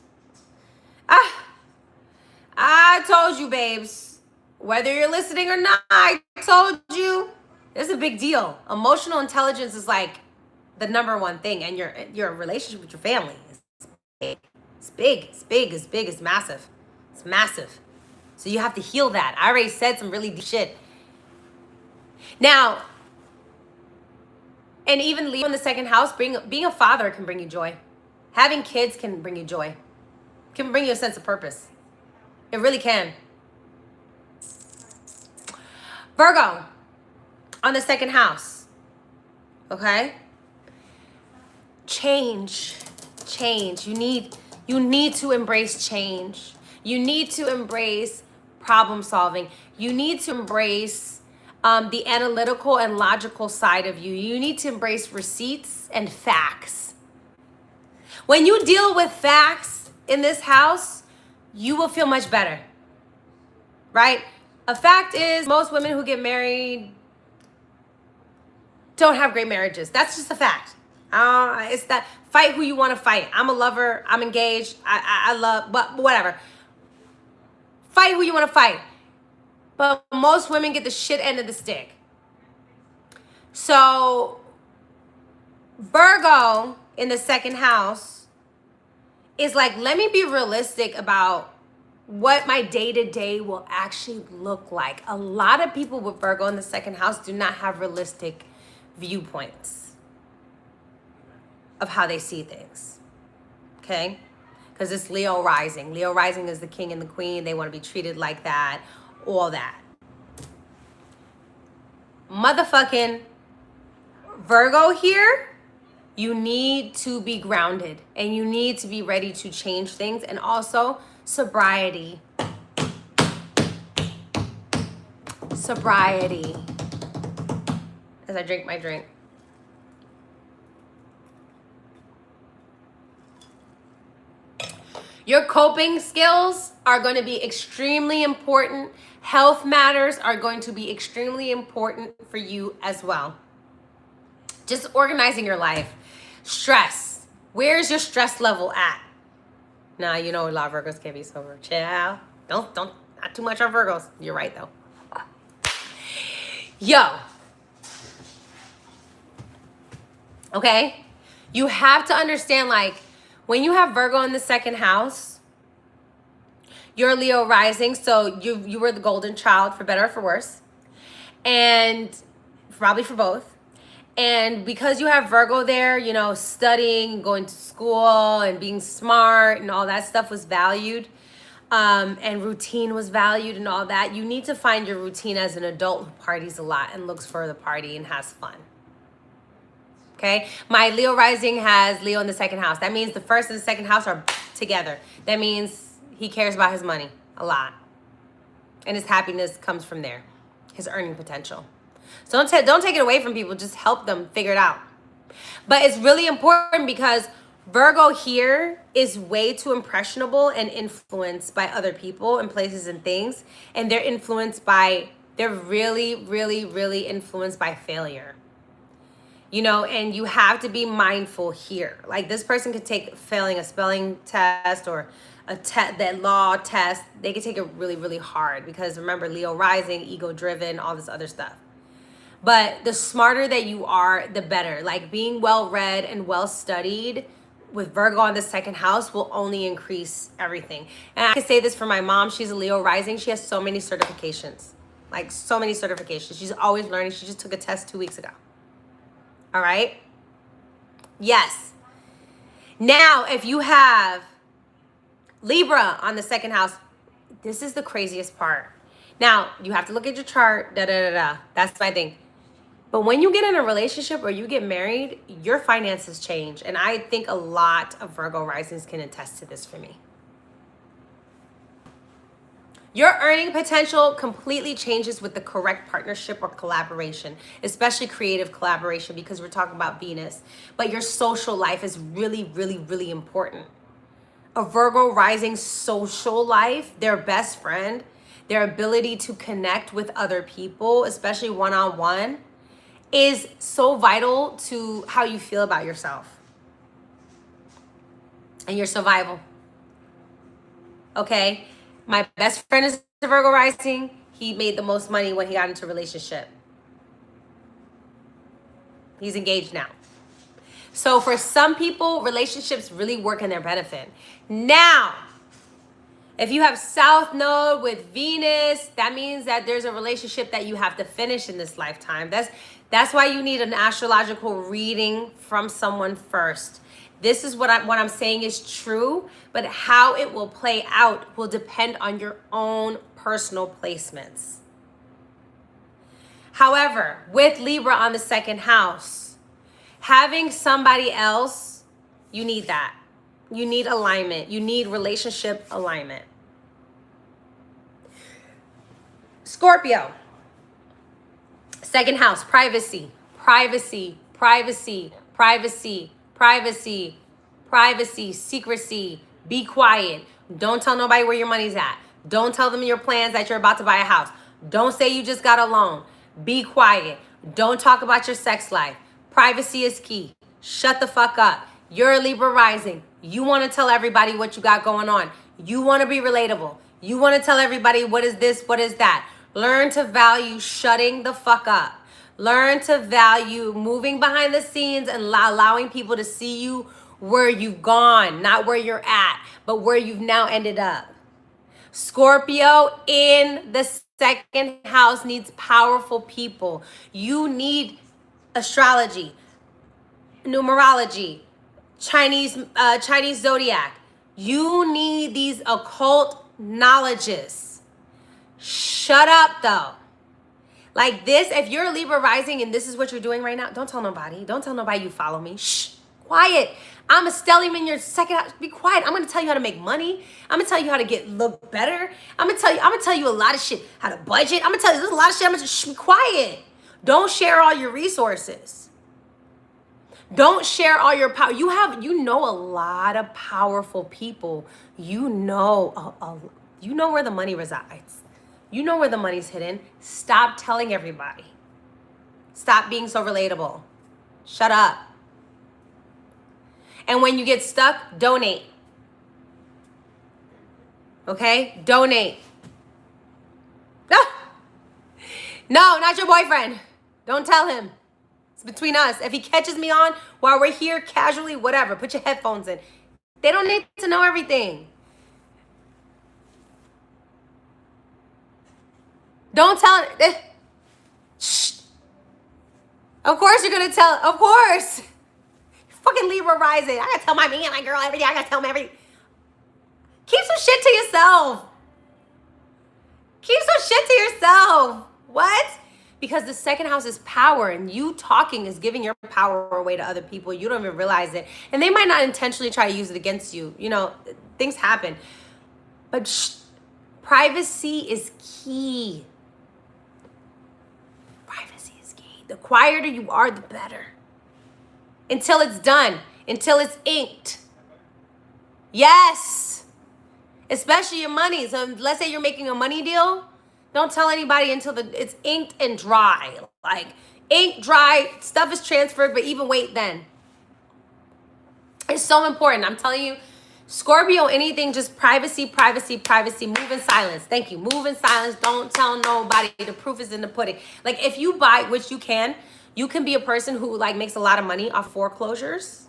Speaker 1: I told you, babes. Whether you're listening or not, I told you. It's a big deal. Emotional intelligence is like the number one thing, and your relationship with your family is big. It's big. It's big. It's big. It's massive. It's massive. So you have to heal that. I already said some really deep shit. Now, and even Leo in the second house, being a father can bring you joy. Having kids can bring you joy. Can bring you a sense of purpose. It really can. Virgo, on the second house. Okay? Change. You need to embrace change. You need to embrace problem solving. You need to embrace the analytical and logical side of you. You need to embrace receipts and facts. When you deal with facts in this house, you will feel much better, right? A fact is, most women who get married don't have great marriages. That's just a fact. It's that, fight who you want to fight. I'm a lover. I'm engaged. I love, but whatever. Fight who you want to fight. But most women get the shit end of the stick. So Virgo in the second house is like, let me be realistic about what my day-to-day will actually look like. A lot of people with Virgo in the second house do not have realistic viewpoints of how they see things. Okay? Because it's Leo rising. Leo rising is the king and the queen. They want to be treated like that. All that. Motherfucking Virgo here, you need to be grounded and you need to be ready to change things. And also sobriety. Sobriety. As I drink my drink. Your coping skills are going to be extremely important. Health matters are going to be extremely important for you as well. Just organizing your life. Stress. Where's your stress level at? Now, you know a lot of Virgos can't be sober. Chill. Don't, not too much on Virgos. You're right, though. Yo. Okay? You have to understand, like, when you have Virgo in the second house, you're Leo rising, so you were the golden child, for better or for worse. And probably for both. And because you have Virgo there, you know, studying, going to school, and being smart, and all that stuff was valued. And routine was valued and all that. You need to find your routine as an adult who parties a lot and looks for the party and has fun. Okay, my Leo rising has Leo in the second house. That means the first and the second house are together. That means he cares about his money a lot. And his happiness comes from there. His earning potential. So don't take it away from people. Just help them figure it out. But it's really important because Virgo here is way too impressionable and influenced by other people and places and things. And they're really, really, really influenced by failure. You know, and you have to be mindful here. Like, this person could take failing a spelling test or that law test. They could take it really, really hard because remember, Leo rising, ego driven, all this other stuff. But the smarter that you are, the better. Like, being well read and well studied with Virgo on the second house will only increase everything. And I can say this for my mom. She's a Leo rising. She has so many certifications. Like, so many certifications. She's always learning. She just took a test 2 weeks ago. All right? Yes. Now, if you have Libra on the second house, this is the craziest part. Now, you have to look at your chart, That's my thing. But when you get in a relationship or you get married, your finances change. And I think a lot of Virgo risings can attest to this for me. Your earning potential completely changes with the correct partnership or collaboration, especially creative collaboration, because we're talking about Venus. But your social life is really, really, really important. A Virgo rising social life, their best friend, their ability to connect with other people, especially one-on-one, is so vital to how you feel about yourself and your survival. Okay? My best friend is a Virgo rising. He made the most money when he got into a relationship. He's engaged now. So for some people, relationships really work in their benefit. Now, if you have South Node with Venus, that means that there's a relationship that you have to finish in this lifetime. That's why you need an astrological reading from someone first. This is what I'm saying is true, but how it will play out will depend on your own personal placements. However, with Libra on the second house, having somebody else, you need that. You need alignment. You need relationship alignment. Scorpio, second house, privacy, privacy, privacy, privacy, privacy, privacy, secrecy. Be quiet. Don't tell nobody where your money's at. Don't tell them your plans that you're about to buy a house. Don't say you just got a loan. Be quiet. Don't talk about your sex life. Privacy is key. Shut the fuck up. You're a Libra rising. You want to tell everybody what you got going on. You want to be relatable. You want to tell everybody what is this, what is that. Learn to value shutting the fuck up. Learn to value moving behind the scenes and allowing people to see you where you've gone, not where you're at, but where you've now ended up. Scorpio in the second house needs powerful people. You need astrology, numerology, Chinese zodiac. You need these occult knowledges. Shut up though. Like this, if you're a Libra rising and this is what you're doing right now, don't tell nobody. Don't tell nobody you follow me. Shh, quiet. I'm a stellium in your second house. Be quiet. I'm gonna tell you how to make money. I'm gonna tell you how to look better. I'm gonna tell you a lot of shit. How to budget. I'm gonna tell you there's a lot of shit. I'm gonna just be quiet. Don't share all your resources. Don't share all your power. You know a lot of powerful people. You know where the money resides. You know where the money's hidden. Stop telling everybody. Stop being so relatable. Shut up. And when you get stuck, donate. Okay? Donate. No, not your boyfriend. Don't tell him. It's between us. If he catches me on while we're here casually, whatever, put your headphones in. They don't need to know everything. Don't tell. Shh. Of course you're gonna tell. Of course. Fucking Libra rising. I gotta tell my man, my girl, everything. I gotta tell him everything. Keep some shit to yourself. Keep some shit to yourself. What? Because the second house is power, and you talking is giving your power away to other people. You don't even realize it. And they might not intentionally try to use it against you. You know, things happen. But privacy is key. Privacy is key. The quieter you are, the better. Until it's done. Until it's inked. Yes. Especially your money. So let's say you're making a money deal. Don't tell anybody until it's inked and dry. Like, ink, dry, stuff is transferred, but even wait then. It's so important. I'm telling you, Scorpio, anything, just privacy, privacy, privacy. Move in silence. Thank you. Move in silence. Don't tell nobody. The proof is in the pudding. Like, if you buy, which you can be a person who, like, makes a lot of money off foreclosures.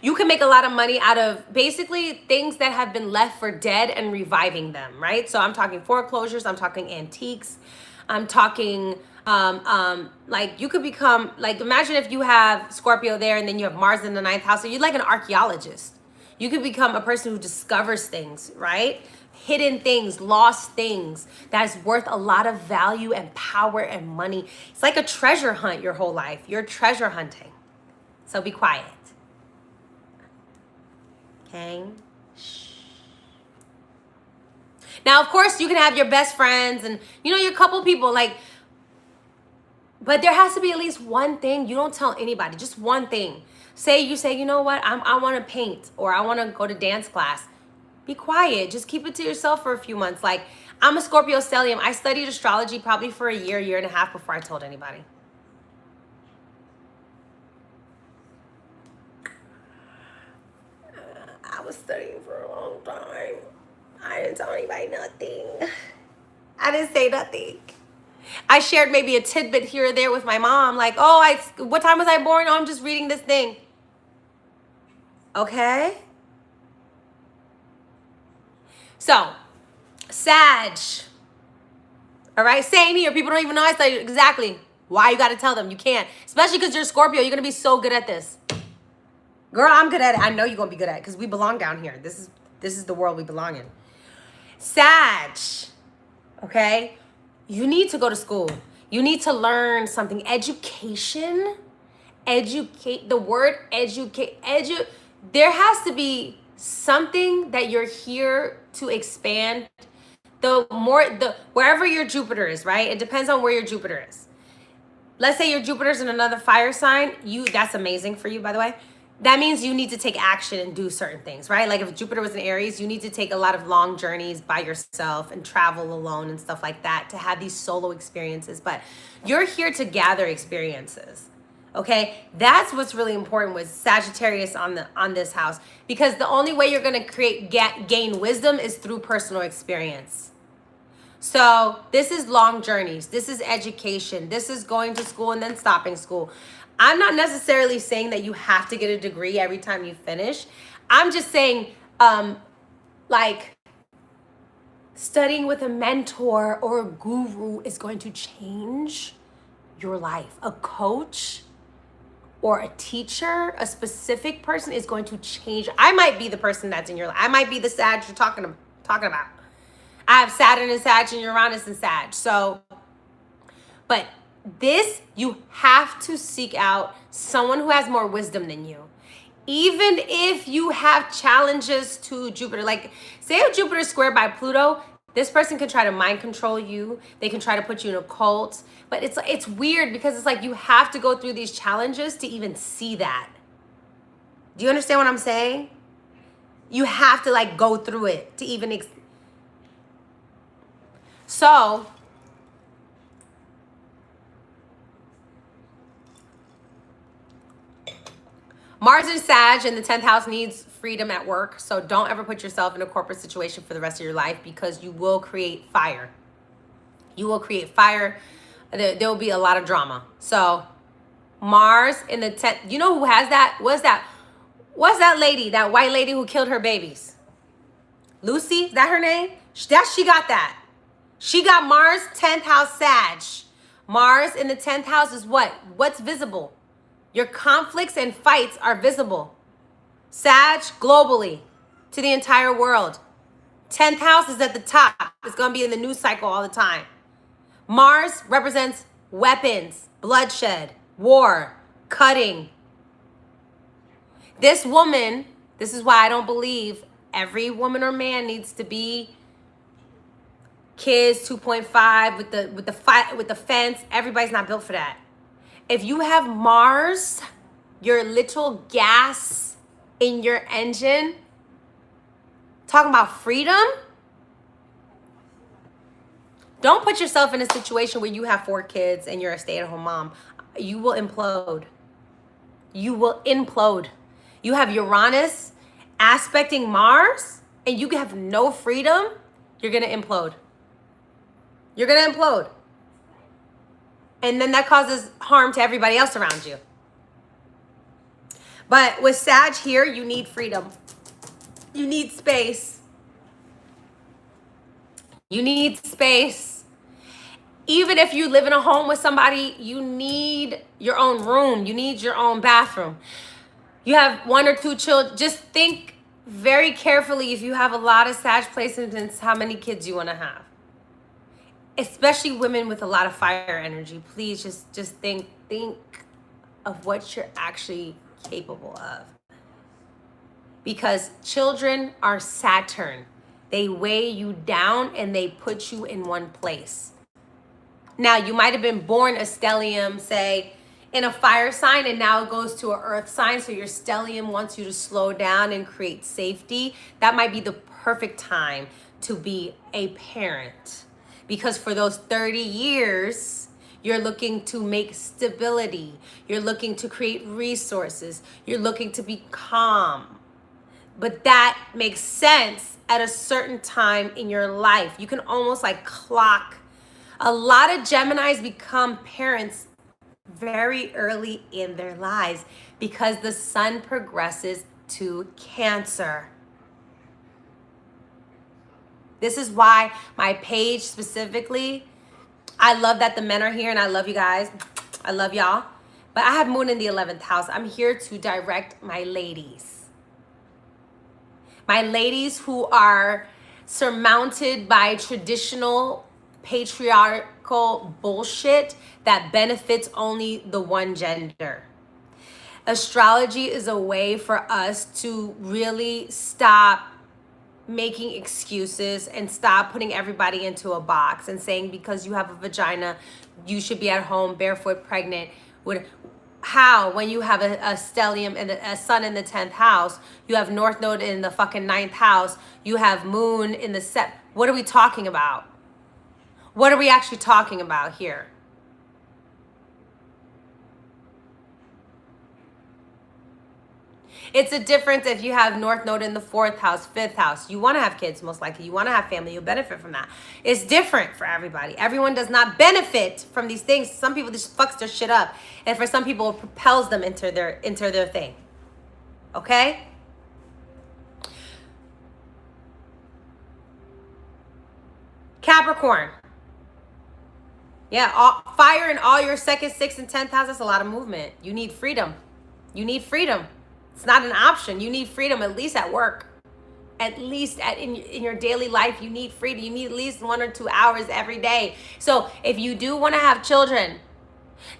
Speaker 1: You can make a lot of money out of basically things that have been left for dead and reviving them, right? So I'm talking foreclosures, I'm talking antiques, I'm talking like you could become, like, imagine if you have Scorpio there and then you have Mars in the 9th house, so you're like an archaeologist. You could become a person who discovers things, right? Hidden things, lost things that's worth a lot of value and power and money. It's like a treasure hunt your whole life. You're treasure hunting. So be quiet. Okay. Shh. Now, of course, you can have your best friends and, you know, your couple people, like, but there has to be at least one thing. You don't tell anybody, just one thing. You say, you know what, I want to paint, or I want to go to dance class. Be quiet. Just keep it to yourself for a few months. Like, I'm a Scorpio stellium. I studied astrology probably for a year and a half before I told anybody. I was studying for a long time. I didn't tell anybody nothing. I didn't say nothing. I shared maybe a tidbit here or there with my mom, like, oh, what time was I born? Oh, I'm just reading this thing. Okay? So, Sag. All right? Same here. People don't even know I studied exactly why you got to tell them. You can't. Especially because you're a Scorpio. You're going to be so good at this. Girl, I'm good at it. I know you're going to be good at it because we belong down here. This is the world we belong in. Sag. Okay? You need to go to school. You need to learn something. Education. Educate. The word educate. There has to be something that you're here to expand. Wherever your Jupiter is, right? It depends on where your Jupiter is. Let's say your Jupiter's in another fire sign. That's amazing for you, by the way. That means you need to take action and do certain things, right? Like if Jupiter was in Aries, you need to take a lot of long journeys by yourself and travel alone and stuff like that to have these solo experiences. But you're here to gather experiences, okay? That's what's really important with Sagittarius on this house, because the only way you're gonna gain wisdom is through personal experience. So this is long journeys. This is education. This is going to school and then stopping school. I'm not necessarily saying that you have to get a degree every time you finish. I'm just saying, like, studying with a mentor or a guru is going to change your life. A coach or a teacher, a specific person is going to change. I might be the person that's in your life. I might be the Sag you're talking about. I have Saturn and Sag and Uranus and Sag. So, but this, you have to seek out someone who has more wisdom than you. Even if you have challenges to Jupiter, like say if Jupiter is squared by Pluto, this person can try to mind control you. They can try to put you in a cult. But it's weird because it's like you have to go through these challenges to even see that. Do you understand what I'm saying? You have to like go through it to even so Mars and Sag in the 10th house needs freedom at work. So don't ever put yourself in a corporate situation for the rest of your life because you will create fire. You will create fire. There will be a lot of drama. So Mars in the 10th, you know who has that? What's that lady, that white lady who killed her babies? Lucy, is that her name? She got that. She got Mars 10th house Sag. Mars in the 10th house is what? What's visible? Your conflicts and fights are visible. Sag globally to the entire world. 10th house is at the top. It's going to be in the news cycle all the time. Mars represents weapons, bloodshed, war, cutting. This woman, this is why I don't believe every woman or man needs to be kids 2.5 with the fence. Everybody's not built for that. If you have Mars, your little gas in your engine, talking about freedom, don't put yourself in a situation where you have 4 kids and you're a stay-at-home mom. You will implode. You will implode. You have Uranus aspecting Mars and you have no freedom, you're going to implode. You're going to implode. And then that causes harm to everybody else around you. But with Sag here, you need freedom. You need space. You need space. Even if you live in a home with somebody, you need your own room. You need your own bathroom. You have 1 or 2 children. Just think very carefully if you have a lot of Sag placements, how many kids you want to have. Especially women with a lot of fire energy. Please just think of what you're actually capable of. Because children are Saturn. They weigh you down and they put you in one place. Now, you might have been born a stellium, say, in a fire sign, and now it goes to an earth sign, so your stellium wants you to slow down and create safety. That might be the perfect time to be a parent. Because for those 30 years, you're looking to make stability. You're looking to create resources. You're looking to be calm. But that makes sense at a certain time in your life. You can almost like clock. A lot of Geminis become parents very early in their lives because the sun progresses to Cancer. This is why my page specifically, I love that the men are here and I love you guys. I love y'all. But I have Moon in the 11th house. I'm here to direct my ladies. My ladies who are surmounted by traditional patriarchal bullshit that benefits only the one gender. Astrology is a way for us to really stop making excuses and stop putting everybody into a box and saying because you have a vagina, you should be at home barefoot pregnant. How, when you have a stellium and a sun in the 10th house, you have North Node in the fucking 9th house, you have Moon in the what are we talking about? What are we actually talking about here? It's a difference if you have North Node in the 4th house, 5th house. You want to have kids, most likely. You want to have family. You'll benefit from that. It's different for everybody. Everyone does not benefit from these things. Some people just fucks their shit up. And for some people, it propels them into their thing. Okay? Capricorn. Yeah, fire in all your 2nd, 6th, and 10th house. That's a lot of movement. You need freedom. You need freedom. It's not an option. You need freedom, at least at work. At least in your daily life, you need freedom. You need at least 1 or 2 hours every day. So if you do want to have children,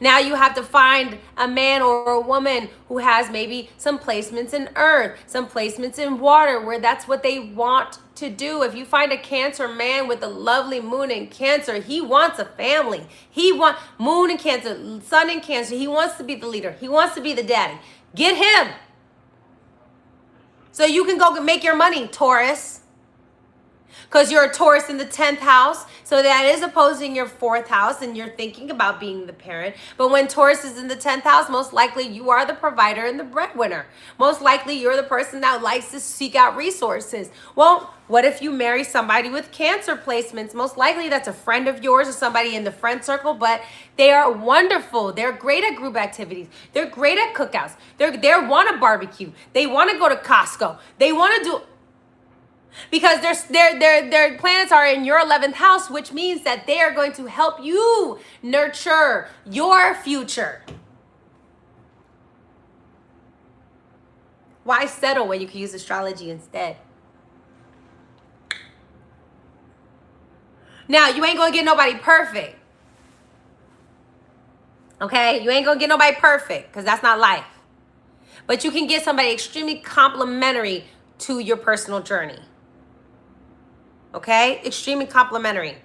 Speaker 1: now you have to find a man or a woman who has maybe some placements in earth, some placements in water, where that's what they want to do. If you find a Cancer man with a lovely moon in Cancer, he wants a family. He wants moon in Cancer, sun in Cancer. He wants to be the leader. He wants to be the daddy. Get him. So you can go make your money, Taurus. Because you're a Taurus in the 10th house. So that is opposing your 4th house and you're thinking about being the parent. But when Taurus is in the 10th house, most likely you are the provider and the breadwinner. Most likely you're the person that likes to seek out resources. Well, what if you marry somebody with Cancer placements? Most likely that's a friend of yours or somebody in the friend circle, but they are wonderful. They're great at group activities. They're great at cookouts. They want to barbecue. They want to go to Costco. They want to do... Because their planets are in your 11th house, which means that they are going to help you nurture your future. Why settle when you can use astrology instead? Now, you ain't going to get nobody perfect. Okay? You ain't going to get nobody perfect because that's not life. But you can get somebody extremely complementary to your personal journey. Okay? Extremely complementary.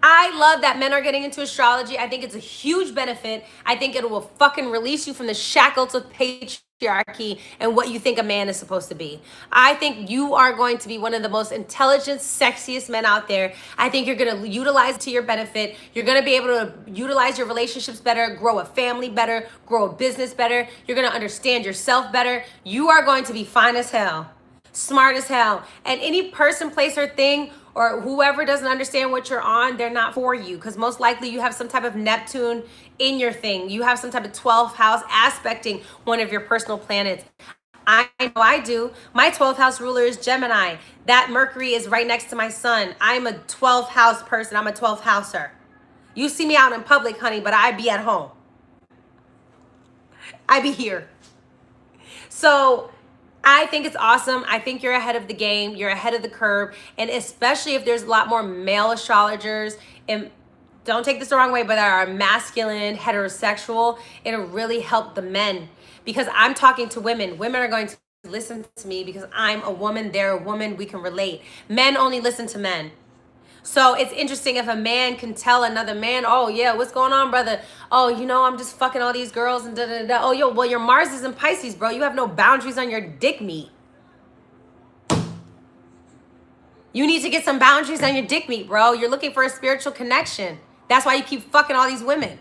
Speaker 1: I love that men are getting into astrology. I think it's a huge benefit. I think it will fucking release you from the shackles of patriarchy and what you think a man is supposed to be. I think you are going to be one of the most intelligent, sexiest men out there. I think you're going to utilize it to your benefit. You're going to be able to utilize your relationships better, grow a family better, grow a business better. You're going to understand yourself better. You are going to be fine as hell, smart as hell. And any person, place, or thing, or whoever doesn't understand what you're on, they're not for you. Because most likely you have some type of Neptune in your thing. You have some type of 12th house aspecting one of your personal planets. I know I do. My 12th house ruler is Gemini. That Mercury is right next to my sun. I'm a 12th house person. I'm a 12th houser. You see me out in public, honey, but I be at home. I be here. So I think it's awesome. I think you're ahead of the game. You're ahead of the curve. And especially if there's a lot more male astrologers, and don't take this the wrong way, but that are masculine, heterosexual, it'll really help the men. Because I'm talking to women. Women are going to listen to me because I'm a woman. They're a woman. We can relate. Men only listen to men. So it's interesting if a man can tell another man, oh yeah, what's going on, brother? Oh, you know, I'm just fucking all these girls and da-da-da. Oh, yo, well, your Mars is in Pisces, bro. You have no boundaries on your dick meat. You need to get some boundaries on your dick meat, bro. You're looking for a spiritual connection. That's why you keep fucking all these women.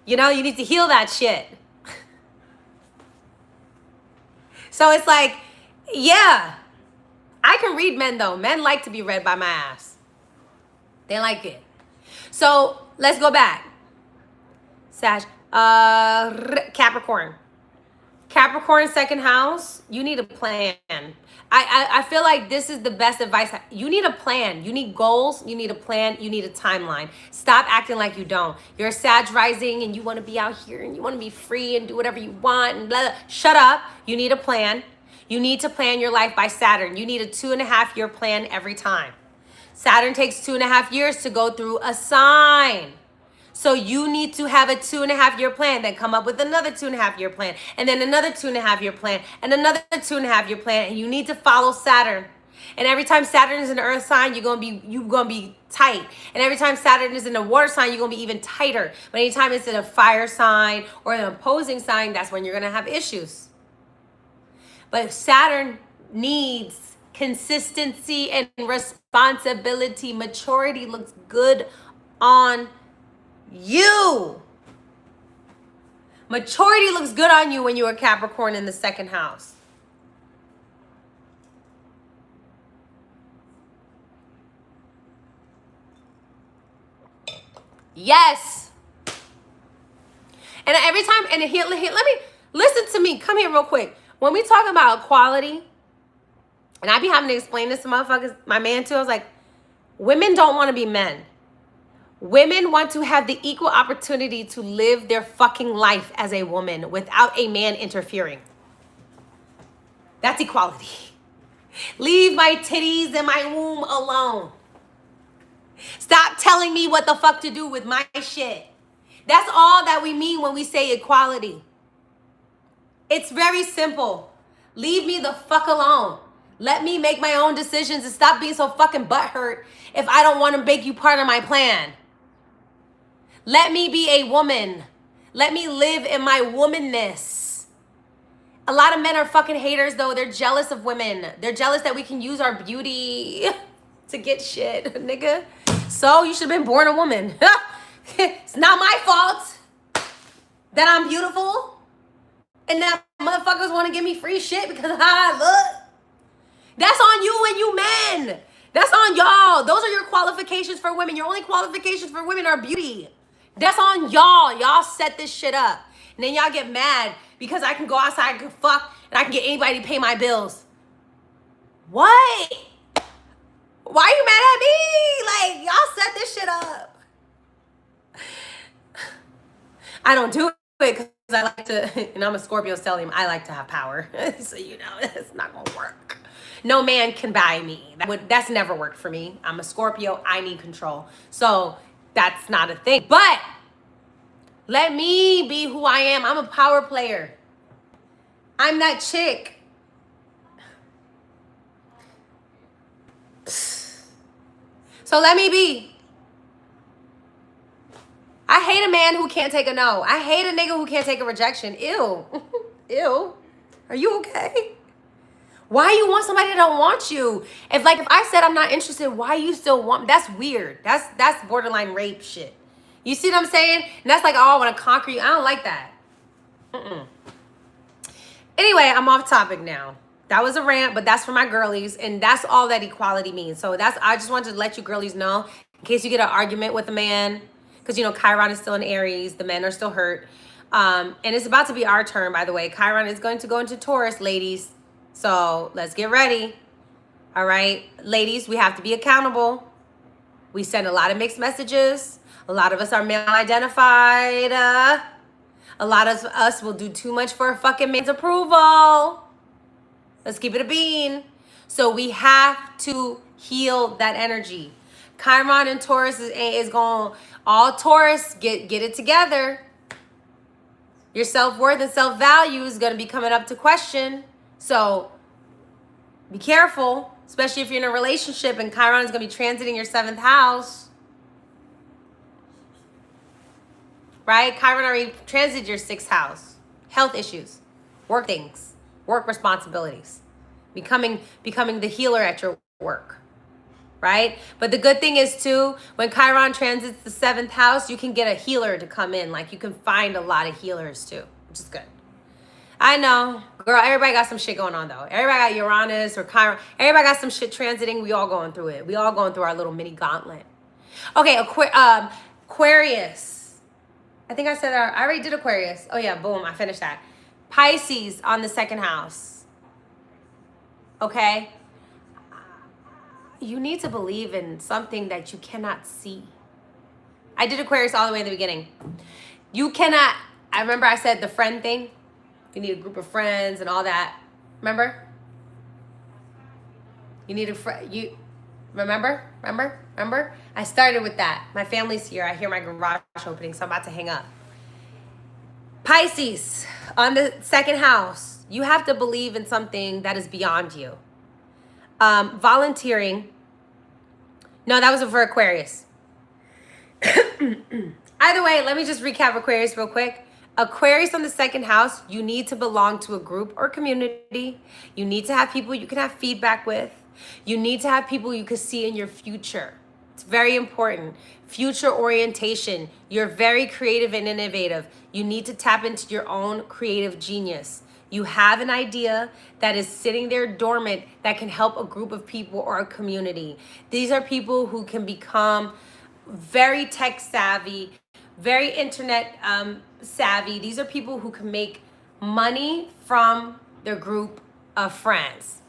Speaker 1: You know, you need to heal that shit. So it's like, yeah, I can read men though. Men like to be read by my ass. They like it. So let's go back. Capricorn. Capricorn, 2nd house, you need a plan. I feel like this is the best advice. You need a plan. You need goals. You need a plan. You need a timeline. Stop acting like you don't. You're a Sag rising and you want to be out here and you want to be free and do whatever you want and blah, blah. Shut up. You need a plan. You need to plan your life by Saturn. You need a 2.5-year plan every time. Saturn takes 2.5 years to go through a sign. So you need to have a 2.5-year plan, then come up with another 2.5-year plan, and then another 2.5-year plan, and another 2.5-year plan, and you need to follow Saturn. And every time Saturn is in the earth sign, you're gonna be tight. And every time Saturn is in a water sign, you're gonna be even tighter. But anytime it's in a fire sign or an opposing sign, that's when you're gonna have issues. But Saturn needs consistency and responsibility. Maturity looks good on you. Maturity looks good on you when you're a Capricorn in the second house. Yes. And every time, and here, let me, listen to me. Come here real quick. When we talk about equality, and I be having to explain this to motherfuckers, my man too, I was like, women don't want to be men. Women want to have the equal opportunity to live their fucking life as a woman without a man interfering. That's equality. Leave my titties and my womb alone. Stop telling me what the fuck to do with my shit. That's all that we mean when we say equality. It's very simple. Leave me the fuck alone. Let me make my own decisions and stop being so fucking butthurt if I don't want to make you part of my plan. Let me be a woman. Let me live in my womanness. A lot of men are fucking haters though. They're jealous of women. They're jealous that we can use our beauty to get shit, nigga. So you should have been born a woman. It's not my fault that I'm beautiful and that motherfuckers want to give me free shit because I look. That's on you and you men. That's on y'all. Those are your qualifications for women. Your only qualifications for women are beauty. That's on y'all. Y'all set this shit up. And then y'all get mad because I can go outside and fuck and I can get anybody to pay my bills. What? Why are you mad at me? Like, y'all set this shit up. I don't do it because I like to, and I'm a Scorpio stellium, I like to have power. So you know, it's not gonna work. No man can buy me. That's never worked for me. I'm a Scorpio, I need control. So that's not a thing. But let me be who I am. I'm a power player. I'm that chick. So let me be. I hate a man who can't take a no. I hate a nigga who can't take a rejection. Ew. Ew. Are you okay? Why you want somebody that don't want you? If I said I'm not interested, why you still want me? That's weird. That's borderline rape shit. You see what I'm saying? And that's like, oh, I want to conquer you. I don't like that. Anyway, I'm off topic now. That was a rant, but that's for my girlies, and that's all that equality means. So I just wanted to let you girlies know, in case you get an argument with a man, because, you know, Chiron is still in Aries. The men are still hurt. And it's about to be our turn, by the way. Chiron is going to go into Taurus, ladies. So let's get ready. All right, ladies, we have to be accountable. We send a lot of mixed messages. A lot of us are male identified. A lot of us will do too much for a fucking man's approval. Let's keep it a bean. So we have to heal that energy. Chiron and Taurus is going, all Taurus, get it together. Your self-worth and self-value is going to be coming up to question. So be careful, especially if you're in a relationship and Chiron is going to be transiting your 7th house. Right? Chiron already transited your 6th house. Health issues, work things, work responsibilities, becoming the healer at your work. Right? But the good thing is too, when Chiron transits the 7th house, you can get a healer to come in. Like you can find a lot of healers too, which is good. I know, girl, everybody got some shit going on though. Everybody got Uranus or Chiron. Everybody got some shit transiting. We all going through it. We all going through our little mini gauntlet. Okay, Aquarius. I think I said that. I already did Aquarius. Oh yeah, boom, I finished that. Pisces on the 2nd house. Okay? You need to believe in something that you cannot see. I did Aquarius all the way in the beginning. You cannot, I remember I said the friend thing. You need a group of friends and all that. Remember? You need a friend. You remember? I started with that. My family's here. I hear my garage opening, so I'm about to hang up. Pisces on the 2nd house. You have to believe in something that is beyond you. Volunteering. No, that was for Aquarius. Either way, let me just recap Aquarius real quick. Aquarius on the second house, you need to belong to a group or community. You need to have people you can have feedback with. You need to have people you can see in your future. It's very important. Future orientation. You're very creative and innovative. You need to tap into your own creative genius. You have an idea that is sitting there dormant that can help a group of people or a community. These are people who can become very tech savvy, very internet savvy. These are people who can make money from their group of friends.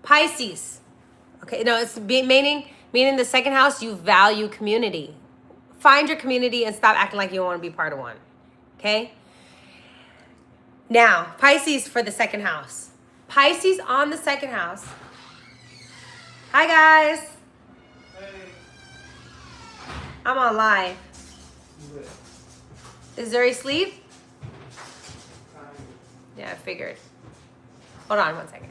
Speaker 1: Pisces. Okay, no, it's meaning the second house, you value community. Find your community and stop acting like you don't want to be part of one. Okay? Now, Pisces for the second house. Pisces on the second house. Hi, guys.
Speaker 2: Hey.
Speaker 1: I'm on live. Is Zuri asleep? Yeah, I figured. Hold on 1 second.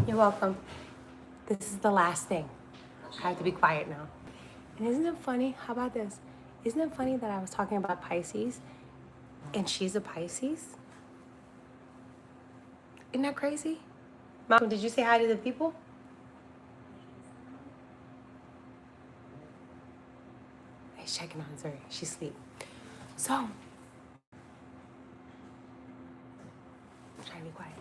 Speaker 1: You're welcome. This is the last thing. I have to be quiet now. And isn't it funny? How about this? Isn't it funny that I was talking about Pisces and she's a Pisces? Isn't that crazy? Mom, did you say hi to the people? He's checking on Zuri. She's asleep. So, I'm trying to be quiet.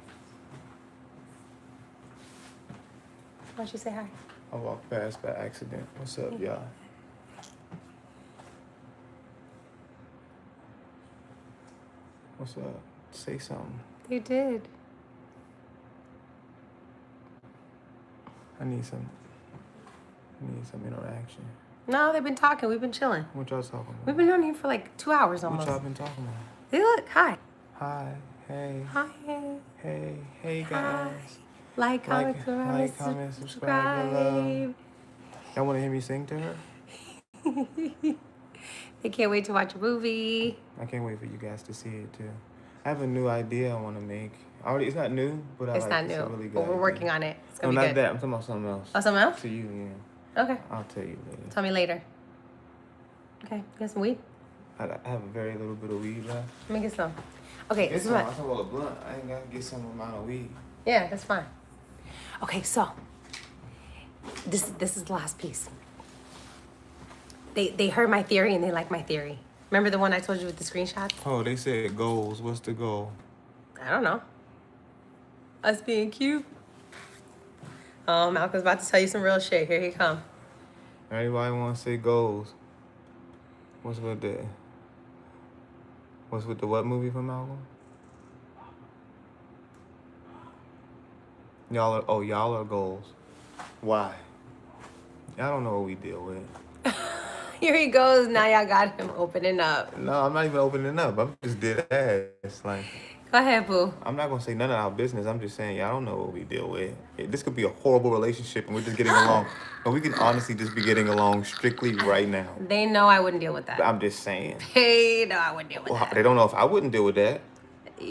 Speaker 1: Why don't you say hi?
Speaker 2: I walked past by accident. What's up, y'all? What's up? Say something.
Speaker 1: They did.
Speaker 2: I need some interaction.
Speaker 1: No, they've been talking. We've been chilling.
Speaker 2: What y'all talking about?
Speaker 1: We've been on here for like 2 hours almost.
Speaker 2: What y'all been talking about?
Speaker 1: Hey, look. Hi.
Speaker 2: Hi. Hey.
Speaker 1: Hi.
Speaker 2: Hey guys.
Speaker 1: Hi. Like, comment,
Speaker 2: subscribe. Y'all want to hear me sing to her?
Speaker 1: They can't wait to watch a movie.
Speaker 2: I can't wait for you guys to see it too. I have a new idea I want to make. It's not new, but
Speaker 1: It's not new,
Speaker 2: a really good
Speaker 1: but we're
Speaker 2: idea.
Speaker 1: working on it. It's gonna
Speaker 2: No,
Speaker 1: be
Speaker 2: not
Speaker 1: good.
Speaker 2: that. I'm talking about something else.
Speaker 1: Oh, something else?
Speaker 2: To you, yeah.
Speaker 1: Okay.
Speaker 2: I'll tell you later.
Speaker 1: Tell me later. Okay, you got some weed?
Speaker 2: I have a very little bit of weed left.
Speaker 1: Let me get some. Okay,
Speaker 2: Get
Speaker 1: this is
Speaker 2: some.
Speaker 1: what.
Speaker 2: I'm talking about a blunt. I ain't gotta get some amount of weed.
Speaker 1: Yeah, that's fine. Okay, so this is the last piece. They heard my theory and they like my theory. Remember the one I told you with the screenshots?
Speaker 2: Oh, they said goals. What's the goal?
Speaker 1: I don't know. Us being cute. Oh, Malcolm's about to tell you some real shit. Here he come.
Speaker 2: Everybody want to say goals. What's with the what movie from Malcolm? Y'all are goals. Why? Y'all don't know what we deal with.
Speaker 1: Here he goes. Now y'all got him opening up.
Speaker 2: No, I'm not even opening up. I'm just dead ass. Like,
Speaker 1: Go ahead, boo.
Speaker 2: I'm not gonna say none of our business. I'm just saying y'all don't know what we deal with. This could be a horrible relationship, and we're just getting along. And we can honestly just be getting along strictly right now.
Speaker 1: They know I wouldn't deal with that.
Speaker 2: I'm just saying.
Speaker 1: They know I wouldn't deal with that.
Speaker 2: They don't know if I wouldn't deal with that.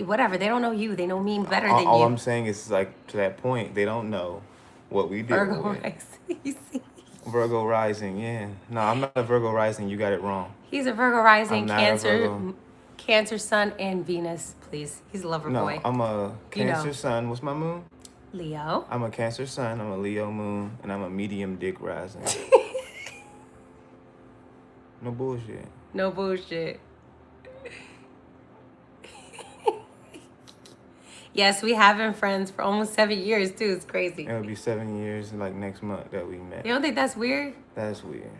Speaker 1: Whatever. They don't know you. They know me better than
Speaker 2: All
Speaker 1: you.
Speaker 2: I'm saying is, like, to that point, they don't know what we deal
Speaker 1: Virgo
Speaker 2: with.
Speaker 1: rising.
Speaker 2: Virgo rising, yeah. No, I'm not a Virgo rising. You got it wrong.
Speaker 1: He's a Virgo rising,
Speaker 2: I'm not a
Speaker 1: Cancer,
Speaker 2: Virgo.
Speaker 1: Cancer sun, and Venus. Please, he's a lover
Speaker 2: No,
Speaker 1: boy.
Speaker 2: I'm a
Speaker 1: You know.
Speaker 2: Cancer sun. What's my moon?
Speaker 1: Leo.
Speaker 2: I'm a Cancer sun. I'm a Leo moon, and I'm a medium dick rising. No bullshit.
Speaker 1: No bullshit. Yes, we have been friends for almost 7 years too. It's crazy.
Speaker 2: It'll be 7 years like next month that we met.
Speaker 1: You don't think that's weird?
Speaker 2: That's weird.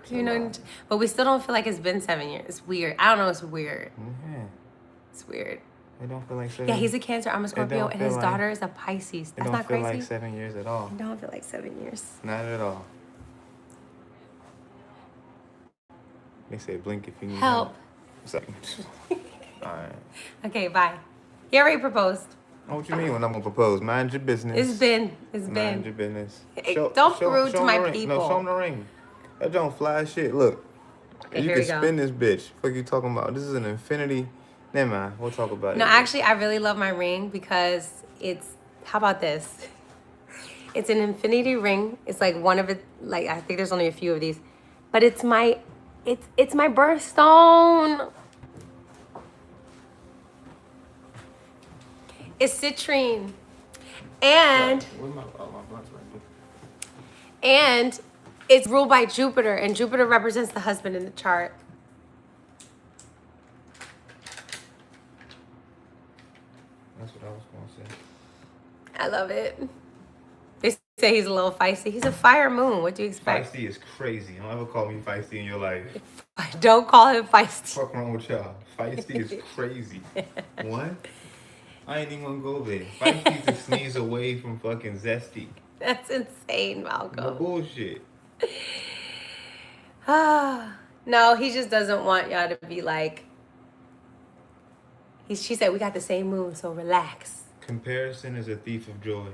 Speaker 2: It's
Speaker 1: You
Speaker 2: a
Speaker 1: know,
Speaker 2: lot.
Speaker 1: but we still don't feel like it's been 7 years. It's weird. I don't know. It's weird.
Speaker 2: Yeah.
Speaker 1: It's weird.
Speaker 2: It don't feel like 7.
Speaker 1: Yeah, he's a Cancer. I'm a Scorpio,
Speaker 2: don't
Speaker 1: and
Speaker 2: feel
Speaker 1: his
Speaker 2: like-
Speaker 1: daughter is a Pisces.
Speaker 2: It
Speaker 1: That's
Speaker 2: don't
Speaker 1: not
Speaker 2: feel
Speaker 1: crazy.
Speaker 2: like 7 years at all.
Speaker 1: It don't feel like 7 years.
Speaker 2: Not at all. They say blink if you need
Speaker 1: Help.
Speaker 2: It's like, all right.
Speaker 1: Okay, bye. He already proposed.
Speaker 2: Oh, what you mean when I'm gonna propose? Mind your business.
Speaker 1: It's been.
Speaker 2: Mind your business.
Speaker 1: Hey, don't be rude to
Speaker 2: him
Speaker 1: my
Speaker 2: the ring.
Speaker 1: people.
Speaker 2: No, show him the ring. That don't fly as shit. Look.
Speaker 1: Okay,
Speaker 2: You
Speaker 1: here
Speaker 2: can
Speaker 1: we go.
Speaker 2: spin this bitch. What you talking about? This is an infinity. Never mind. We'll talk about it.
Speaker 1: No, actually, I really love my ring because it's. How about this? It's an infinity ring. It's like one of it. Like I think there's only a few of these, but it's my. It's my birthstone. It's citrine, and
Speaker 2: Where's my blunt's right there.
Speaker 1: and it's ruled by Jupiter, and Jupiter represents the husband in the chart.
Speaker 2: That's what I was gonna say.
Speaker 1: I love it. They say he's a little feisty. He's a fire moon. What do you expect?
Speaker 2: Feisty is crazy. Don't ever call me feisty in your life.
Speaker 1: Don't call him feisty.
Speaker 2: Fuck wrong with y'all? Feisty is crazy. What? I ain't even gonna go there. Feisty to sneeze away from fucking zesty.
Speaker 1: That's insane,
Speaker 2: No
Speaker 1: Malcolm.
Speaker 2: bullshit.
Speaker 1: No, he just doesn't want y'all to be like. She said we got the same moon, so relax.
Speaker 2: Comparison is a thief of joy.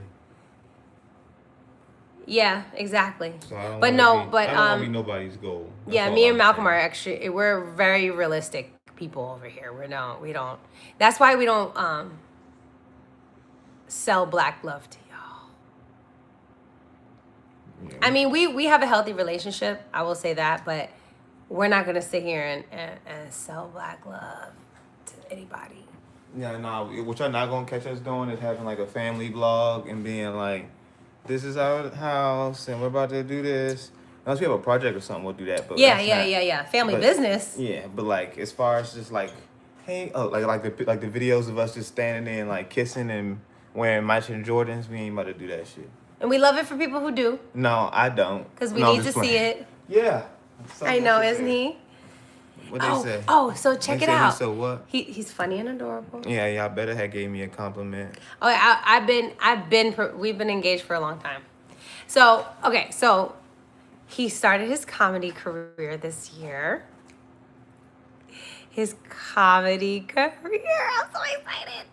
Speaker 1: Yeah, exactly.
Speaker 2: So I don't
Speaker 1: But
Speaker 2: wanna
Speaker 1: no,
Speaker 2: be,
Speaker 1: but
Speaker 2: I don't wanna be nobody's goal. That's
Speaker 1: yeah,
Speaker 2: all
Speaker 1: me and
Speaker 2: I'm
Speaker 1: Malcolm
Speaker 2: saying.
Speaker 1: are actually we're very realistic people over here. We don't. That's why we don't sell black love to y'all.
Speaker 2: Yeah.
Speaker 1: I mean, we have a healthy relationship. I will say that, but we're not gonna sit here and sell black love to anybody.
Speaker 2: Yeah, nah, what y'all not gonna catch us doing is having like a family vlog and being like, this is our house and we're about to do this. Unless we have a project or something, we'll do that. But
Speaker 1: Yeah,
Speaker 2: that's
Speaker 1: yeah,
Speaker 2: not-
Speaker 1: yeah, yeah. Family
Speaker 2: but-
Speaker 1: business.
Speaker 2: Yeah, but like as far as just like, hey, oh, like the videos of us just standing there and like kissing and wearing matching Jordans, we ain't about to do that shit.
Speaker 1: And we love it for people who do,
Speaker 2: No, I don't.
Speaker 1: because we
Speaker 2: No, I'm
Speaker 1: need to
Speaker 2: just
Speaker 1: see
Speaker 2: playing.
Speaker 1: it.
Speaker 2: Yeah.
Speaker 1: I know, isn't he?
Speaker 2: What they say?
Speaker 1: So check
Speaker 2: They
Speaker 1: it
Speaker 2: say
Speaker 1: out.
Speaker 2: He's so what?
Speaker 1: He's funny and adorable.
Speaker 2: Yeah, y'all better have gave me a compliment.
Speaker 1: Oh, we've been engaged for a long time. So, okay, so he started his comedy career this year. His comedy career. I'm so excited.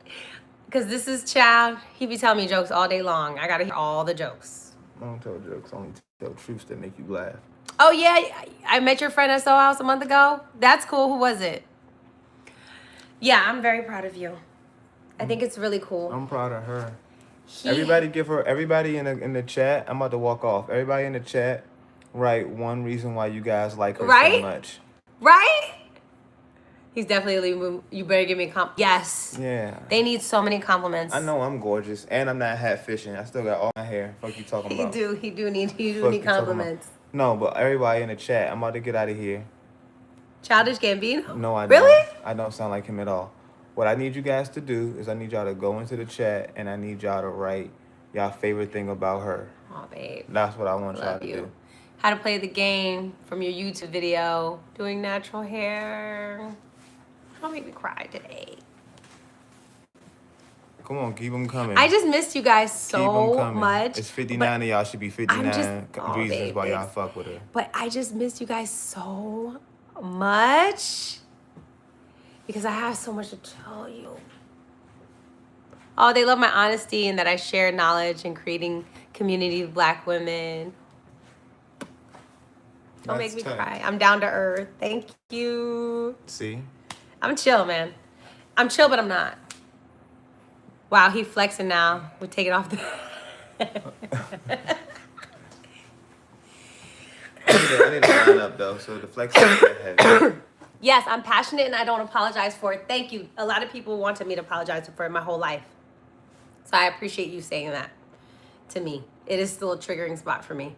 Speaker 1: Because this is child. He be telling me jokes all day long. I got to hear all the jokes.
Speaker 2: I don't tell jokes, only tell truths that make you laugh.
Speaker 1: Oh, yeah. I met your friend at Soul House a month ago. That's cool. Who was it? Yeah, I'm very proud of you. I think it's really cool.
Speaker 2: I'm proud of her. Everybody in the chat, I'm about to walk off. Everybody in the chat, write one reason why you guys like her so
Speaker 1: Right?
Speaker 2: much.
Speaker 1: Right? He's definitely, you better give me a compliment. Yes.
Speaker 2: Yeah.
Speaker 1: They need so many compliments.
Speaker 2: I know I'm gorgeous, and I'm not hat fishing. I still got all my hair. Fuck you talking about?
Speaker 1: He do need
Speaker 2: Fuck you talking about?
Speaker 1: compliments.
Speaker 2: No, but everybody in the chat, I'm about to get out of here.
Speaker 1: Childish Gambino?
Speaker 2: No, I don't.
Speaker 1: Really?
Speaker 2: I don't sound like him at all. What I need you guys to do is I need y'all to go into the chat and I need y'all to write y'all favorite thing about her.
Speaker 1: Oh, babe.
Speaker 2: That's what I want y'all
Speaker 1: Love
Speaker 2: to
Speaker 1: you.
Speaker 2: do.
Speaker 1: How to play the game from your YouTube video. Doing natural hair. Don't make me cry today.
Speaker 2: Come on, keep them coming.
Speaker 1: I just missed you guys
Speaker 2: Keep 'em
Speaker 1: so
Speaker 2: coming.
Speaker 1: much.
Speaker 2: It's 59 of y'all should be 59
Speaker 1: oh,
Speaker 2: reasons
Speaker 1: babe,
Speaker 2: why y'all
Speaker 1: it's-
Speaker 2: fuck with her.
Speaker 1: But I just missed you guys so much. Because I have so much to tell you. Oh, they love my honesty and that I share knowledge and creating community of black women. Don't make
Speaker 2: That's
Speaker 1: me
Speaker 2: tight.
Speaker 1: cry. I'm down to earth. Thank you.
Speaker 2: See?
Speaker 1: I'm chill, man. I'm chill, but I'm not. Wow, he flexing now. We're taking off the...
Speaker 2: need a line up though, so the flex is that heavy.
Speaker 1: Yes, I'm passionate and I don't apologize for it. Thank you. A lot of people wanted me to apologize for it my whole life. So I appreciate you saying that to me. It is still a triggering spot for me.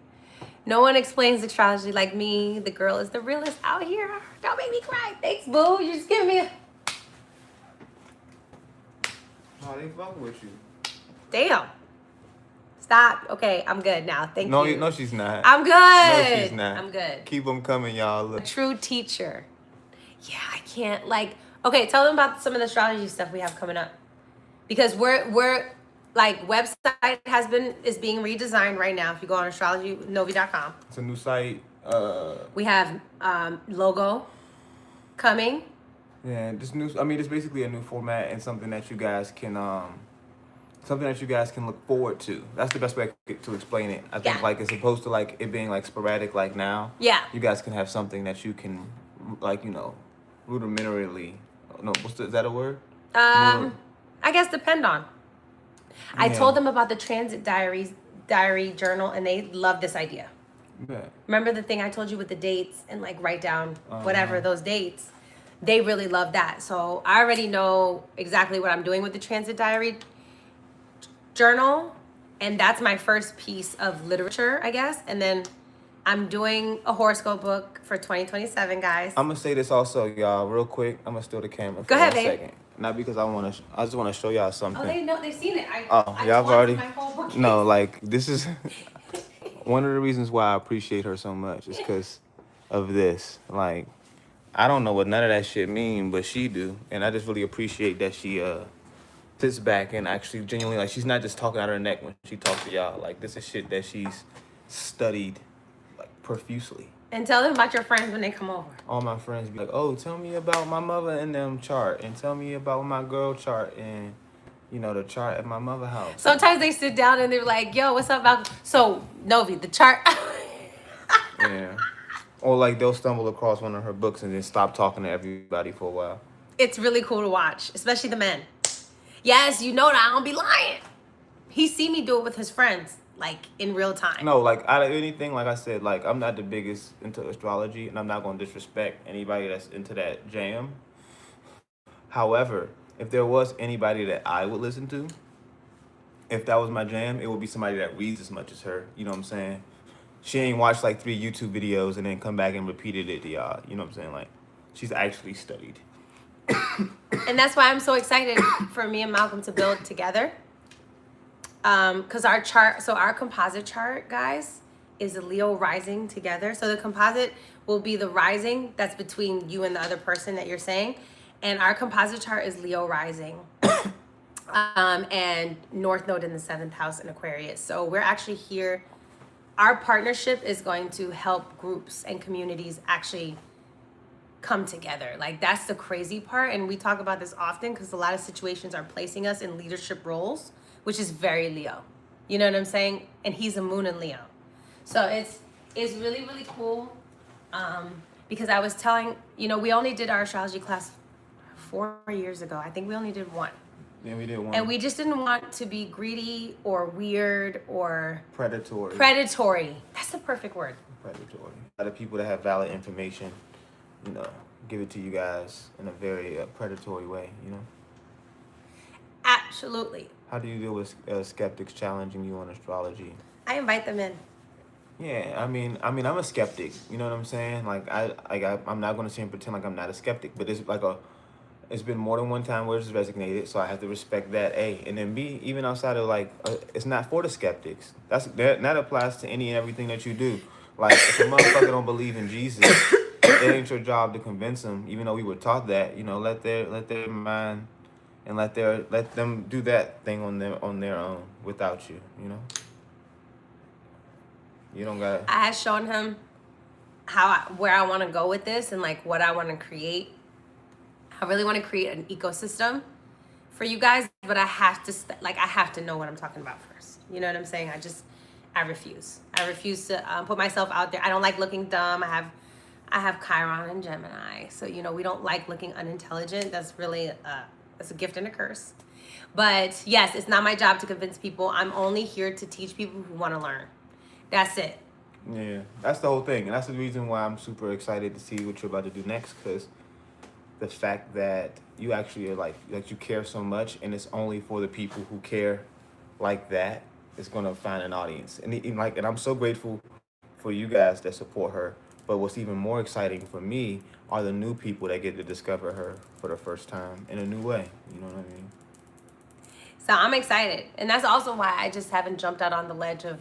Speaker 1: No one explains astrology like me. The girl is the realest out here. Don't make me cry. Thanks, boo. You're just giving me a...
Speaker 2: Oh, they fuck with you.
Speaker 1: Damn. Stop. Okay, I'm good now. Thank you.
Speaker 2: No, she's not.
Speaker 1: I'm good.
Speaker 2: No, she's not.
Speaker 1: I'm good.
Speaker 2: Keep them coming, y'all. Look.
Speaker 1: A true teacher. Yeah, I can't like. Okay, tell them about some of the astrology stuff we have coming up, because we're like website is being redesigned right now. If you go on astrologynovi.com,
Speaker 2: it's a new site.
Speaker 1: We have logo coming.
Speaker 2: Yeah, this new. I mean, it's basically a new format and something that you guys can look forward to. That's the best way to explain it. I think like as opposed to like it being like sporadic like now.
Speaker 1: Yeah.
Speaker 2: You guys can have something that you can like rudimentarily. No, is that a word?
Speaker 1: I guess depend on. I told them about the transit diary journal, and they love this idea.
Speaker 2: Yeah.
Speaker 1: Remember the thing I told you with the dates and like write down whatever those dates? They really love that. So I already know exactly what I'm doing with the transit diary journal, and that's my first piece of literature, I guess. And then I'm doing a horoscope book for 2027, guys.
Speaker 2: I'm gonna say this also, y'all, real quick. I'm gonna steal the camera for
Speaker 1: Go ahead,
Speaker 2: one
Speaker 1: babe.
Speaker 2: second. Not because I just wanna show y'all something.
Speaker 1: Oh, they know, they've seen it. I
Speaker 2: y'all have already.
Speaker 1: My whole book.
Speaker 2: No, like this is one of the reasons why I appreciate her so much is because of this. Like, I don't know what none of that shit mean, but she do, and I just really appreciate that she sits back and actually genuinely, like, she's not just talking out her neck when she talks to y'all. Like, this is shit that she's studied like profusely.
Speaker 1: And tell them about your friends when they come over.
Speaker 2: All my friends be like, oh, tell me about my mother and them chart, and tell me about my girl chart and the chart at my mother house.
Speaker 1: Sometimes they sit down and they're like, yo, what's up about... So, Novi, the chart...
Speaker 2: Yeah. Or like they'll stumble across one of her books and then stop talking to everybody for a while.
Speaker 1: It's really cool to watch, especially the men. Yes, you know that I don't be lying. He see me do it with his friends, like in real time.
Speaker 2: No, like out of anything, like I said, like I'm not the biggest into astrology, and I'm not gonna disrespect anybody that's into that jam. However, if there was anybody that I would listen to, if that was my jam, it would be somebody that reads as much as her. You know what I'm saying? She ain't watched like 3 YouTube videos and then come back and repeated it to y'all. You know what I'm saying? Like, she's actually studied.
Speaker 1: And that's why I'm so excited for me and Malcolm to build together. Because our composite chart, guys, is a Leo rising together. So the composite will be the rising that's between you and the other person that you're saying. And our composite chart is Leo rising. And North Node in the 7th house in Aquarius. So we're actually here. Our partnership is going to help groups and communities actually come together. Like, that's the crazy part. And we talk about this often because a lot of situations are placing us in leadership roles, which is very Leo. You know what I'm saying? And he's a moon in Leo. So it's really, really cool. Because I was telling, we only did our astrology class 4 years ago. I think we only did one.
Speaker 2: Yeah, we did one.
Speaker 1: And we just didn't want to be greedy or weird or...
Speaker 2: Predatory.
Speaker 1: That's the perfect word.
Speaker 2: Predatory. A lot of people that have valid information, give it to you guys in a very predatory way,
Speaker 1: Absolutely.
Speaker 2: How do you deal with skeptics challenging you on astrology?
Speaker 1: I invite them in.
Speaker 2: Yeah, I mean, I'm a skeptic. You know what I'm saying? Like, I'm not going to sit and pretend like I'm not a skeptic, but it's been more than one time where it's resonated, so I have to respect that, A. And then B, even outside of, it's not for the skeptics. That applies to any and everything that you do. Like, if a motherfucker don't believe in Jesus, it ain't your job to convince them, even though we were taught that, let their mind and let them do that thing on their own without you, You don't gotta...
Speaker 1: I had shown him where I want to go with this and, what I want to create. I really want to create an ecosystem for you guys, but I have to know what I'm talking about first. You know what I'm saying? I refuse. I refuse to put myself out there. I don't like looking dumb. I have Chiron and Gemini, so we don't like looking unintelligent. That's really that's a gift and a curse. But yes, it's not my job to convince people. I'm only here to teach people who want to learn. That's it.
Speaker 2: Yeah, that's the whole thing, and that's the reason why I'm super excited to see what you're about to do next. Because the fact that you actually are like you care so much, and it's only for the people who care like that is gonna find an audience. And I'm so grateful for you guys that support her. But what's even more exciting for me are the new people that get to discover her for the first time in a new way. You know what I mean?
Speaker 1: So I'm excited. And that's also why I just haven't jumped out on the ledge of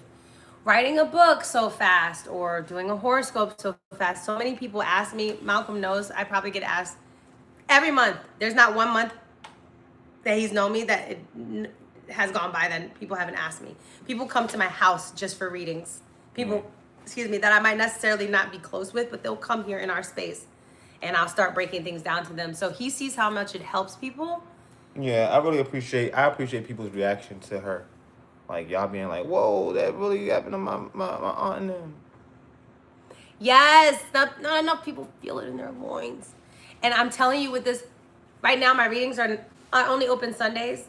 Speaker 1: writing a book so fast or doing a horoscope so fast. So many people ask me, Malcolm knows I probably get asked every month. There's not one month that he's known me that it has gone by that people haven't asked me. People come to my house just for readings. People, excuse me, that I might necessarily not be close with, but they'll come here in our space and I'll start breaking things down to them. So he sees how much it helps people.
Speaker 2: Yeah, I appreciate people's reaction to her. Like y'all being like, "Whoa, that really happened to my aunt and them."
Speaker 1: Yes, not enough people feel it in their loins. And I'm telling you with this, right now my readings are only open Sundays.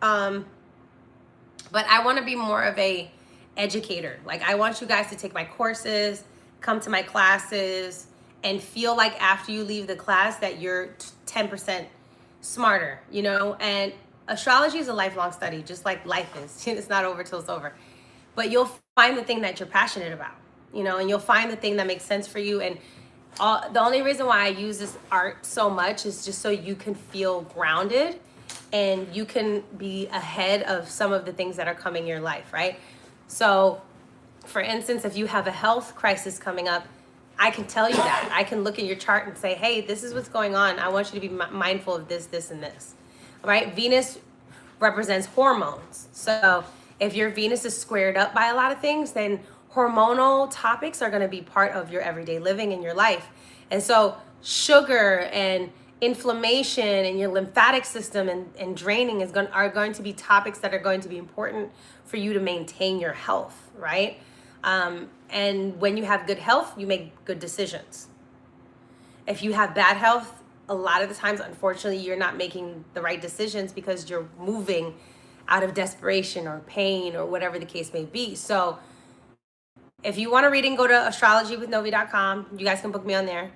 Speaker 1: Um, but I want to be more of a educator. Like I want you guys to take my courses, come to my classes, and feel like after you leave the class that you're 10% smarter, you know? And astrology is a lifelong study, just like life is. It's not over till it's over. But you'll find the thing that you're passionate about, you know, and you'll find the thing that makes sense for you. And the only reason why I use this art so much is just so you can feel grounded and you can be ahead of some of the things that are coming in your life, right? So, for instance, if you have a health crisis coming up, I can tell you that. I can look at your chart and say, hey, this is what's going on. I want you to be mindful of this, this, and this, right? Venus represents hormones. So if your Venus is squared up by a lot of things, then hormonal topics are going to be part of your everyday living in your life. And so sugar and inflammation and your lymphatic system and draining are going to be topics that are going to be important for you to maintain your health, right? And when you have good health, you make good decisions. If you have bad health, a lot of the times, unfortunately, you're not making the right decisions because you're moving out of desperation or pain or whatever the case may be. So if you want a reading, go to astrologywithnovi.com. You guys can book me on there.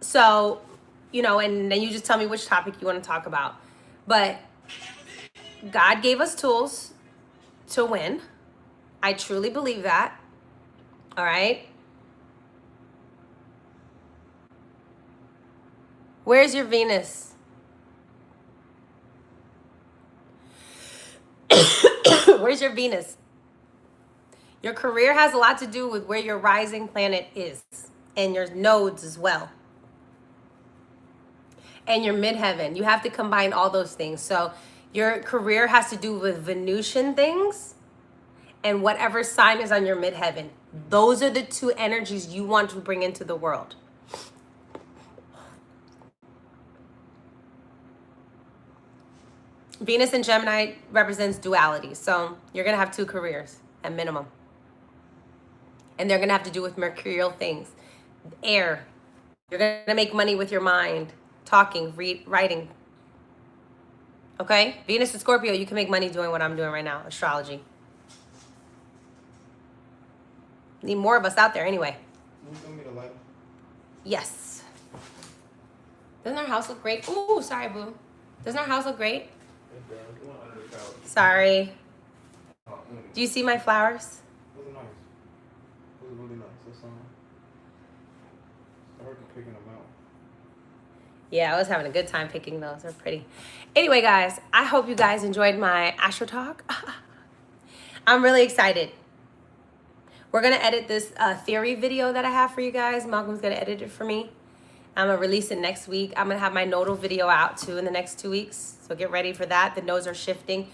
Speaker 1: So, you know, and then you just tell me which topic you want to talk about. But God gave us tools to win. I truly believe that. All right. Where's your Venus? Where's your Venus? Your career has a lot to do with where your rising planet is and your nodes as well. And your midheaven. You have to combine all those things. So your career has to do with Venusian things and whatever sign is on your midheaven. Those are the two energies you want to bring into the world. Venus in Gemini represents duality. So you're going to have two careers at minimum. And they're going to have to do with mercurial things. Air. You're going to make money with your mind, talking, writing. Okay? Venus and Scorpio, you can make money doing what I'm doing right now, astrology. Need more of us out there anyway.
Speaker 2: Can you show me the light?
Speaker 1: Yes. Doesn't our house look great? Ooh, sorry, boo. Doesn't our house look great?
Speaker 2: It does. It went under the couch.
Speaker 1: Sorry.
Speaker 2: Oh,
Speaker 1: Do you see my flowers?
Speaker 2: Those are nice. Those are really nice. That's I heard you picking them out.
Speaker 1: Yeah, I was having a good time picking those. They're pretty. Anyway, guys, I hope you guys enjoyed my Astro Talk. I'm really excited. We're going to edit this theory video that I have for you guys. Malcolm's going to edit it for me. I'm going to release it next week. I'm going to have my nodal video out too in the next 2 weeks. So get ready for that. The nodes are shifting.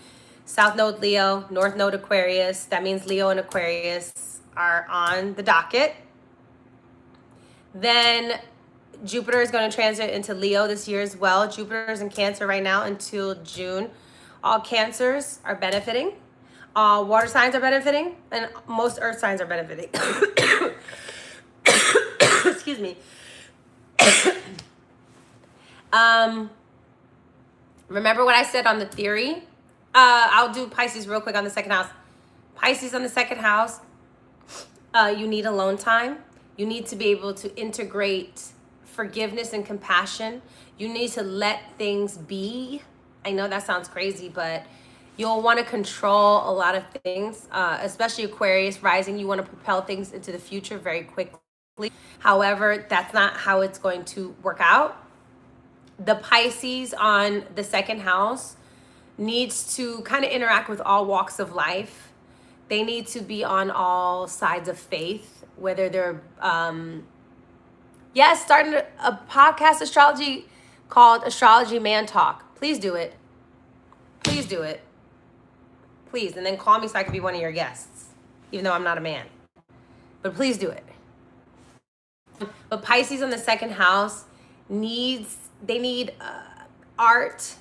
Speaker 1: South node Leo, North node Aquarius. That means Leo and Aquarius are on the docket. Then Jupiter is going to transit into Leo this year as well. Jupiter is in Cancer right now until June. All Cancers are benefiting. All water signs are benefiting. And most earth signs are benefiting. Excuse me. Remember what I said on the theory? I'll do Pisces real quick on the second house. Pisces on the second house You need alone time. You need to be able to integrate forgiveness and compassion. You need to let things be. I know that sounds crazy, but you'll want to control a lot of things, especially Aquarius rising. You want to propel things into the future very quickly. However, that's not how it's going to work out. The Pisces on the second house needs to kind of interact with all walks of life. They need to be on all sides of faith, whether they're, starting a podcast astrology called Astrology Man Talk. Please do it. Please do it. Please. And then call me so I can be one of your guests, even though I'm not a man. But please do it. But Pisces on the second house need art,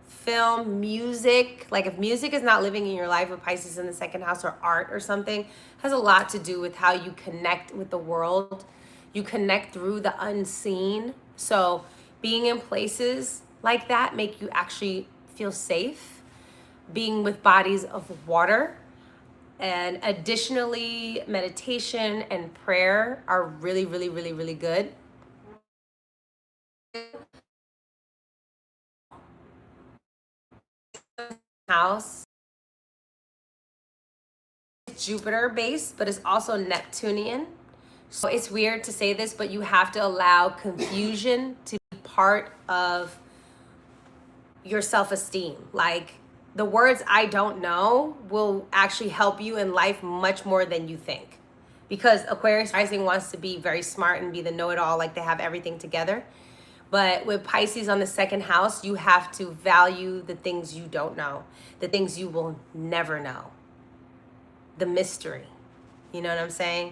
Speaker 1: film, music. Like if music is not living in your life with Pisces in the second house, or art or something, has a lot to do with how you connect with the world. You connect through the unseen. So being in places like that make you actually feel safe. Being with bodies of water. And additionally, meditation and prayer are really, really, really, really good. House, Jupiter based, but it's also Neptunian. So it's weird to say this, but you have to allow confusion to be part of your self-esteem. Like the words "I don't know" will actually help you in life much more than you think. Because Aquarius rising wants to be very smart and be the know-it-all, like they have everything together. But with Pisces on the second house, you have to value the things you don't know, the things you will never know, the mystery. You know what I'm saying?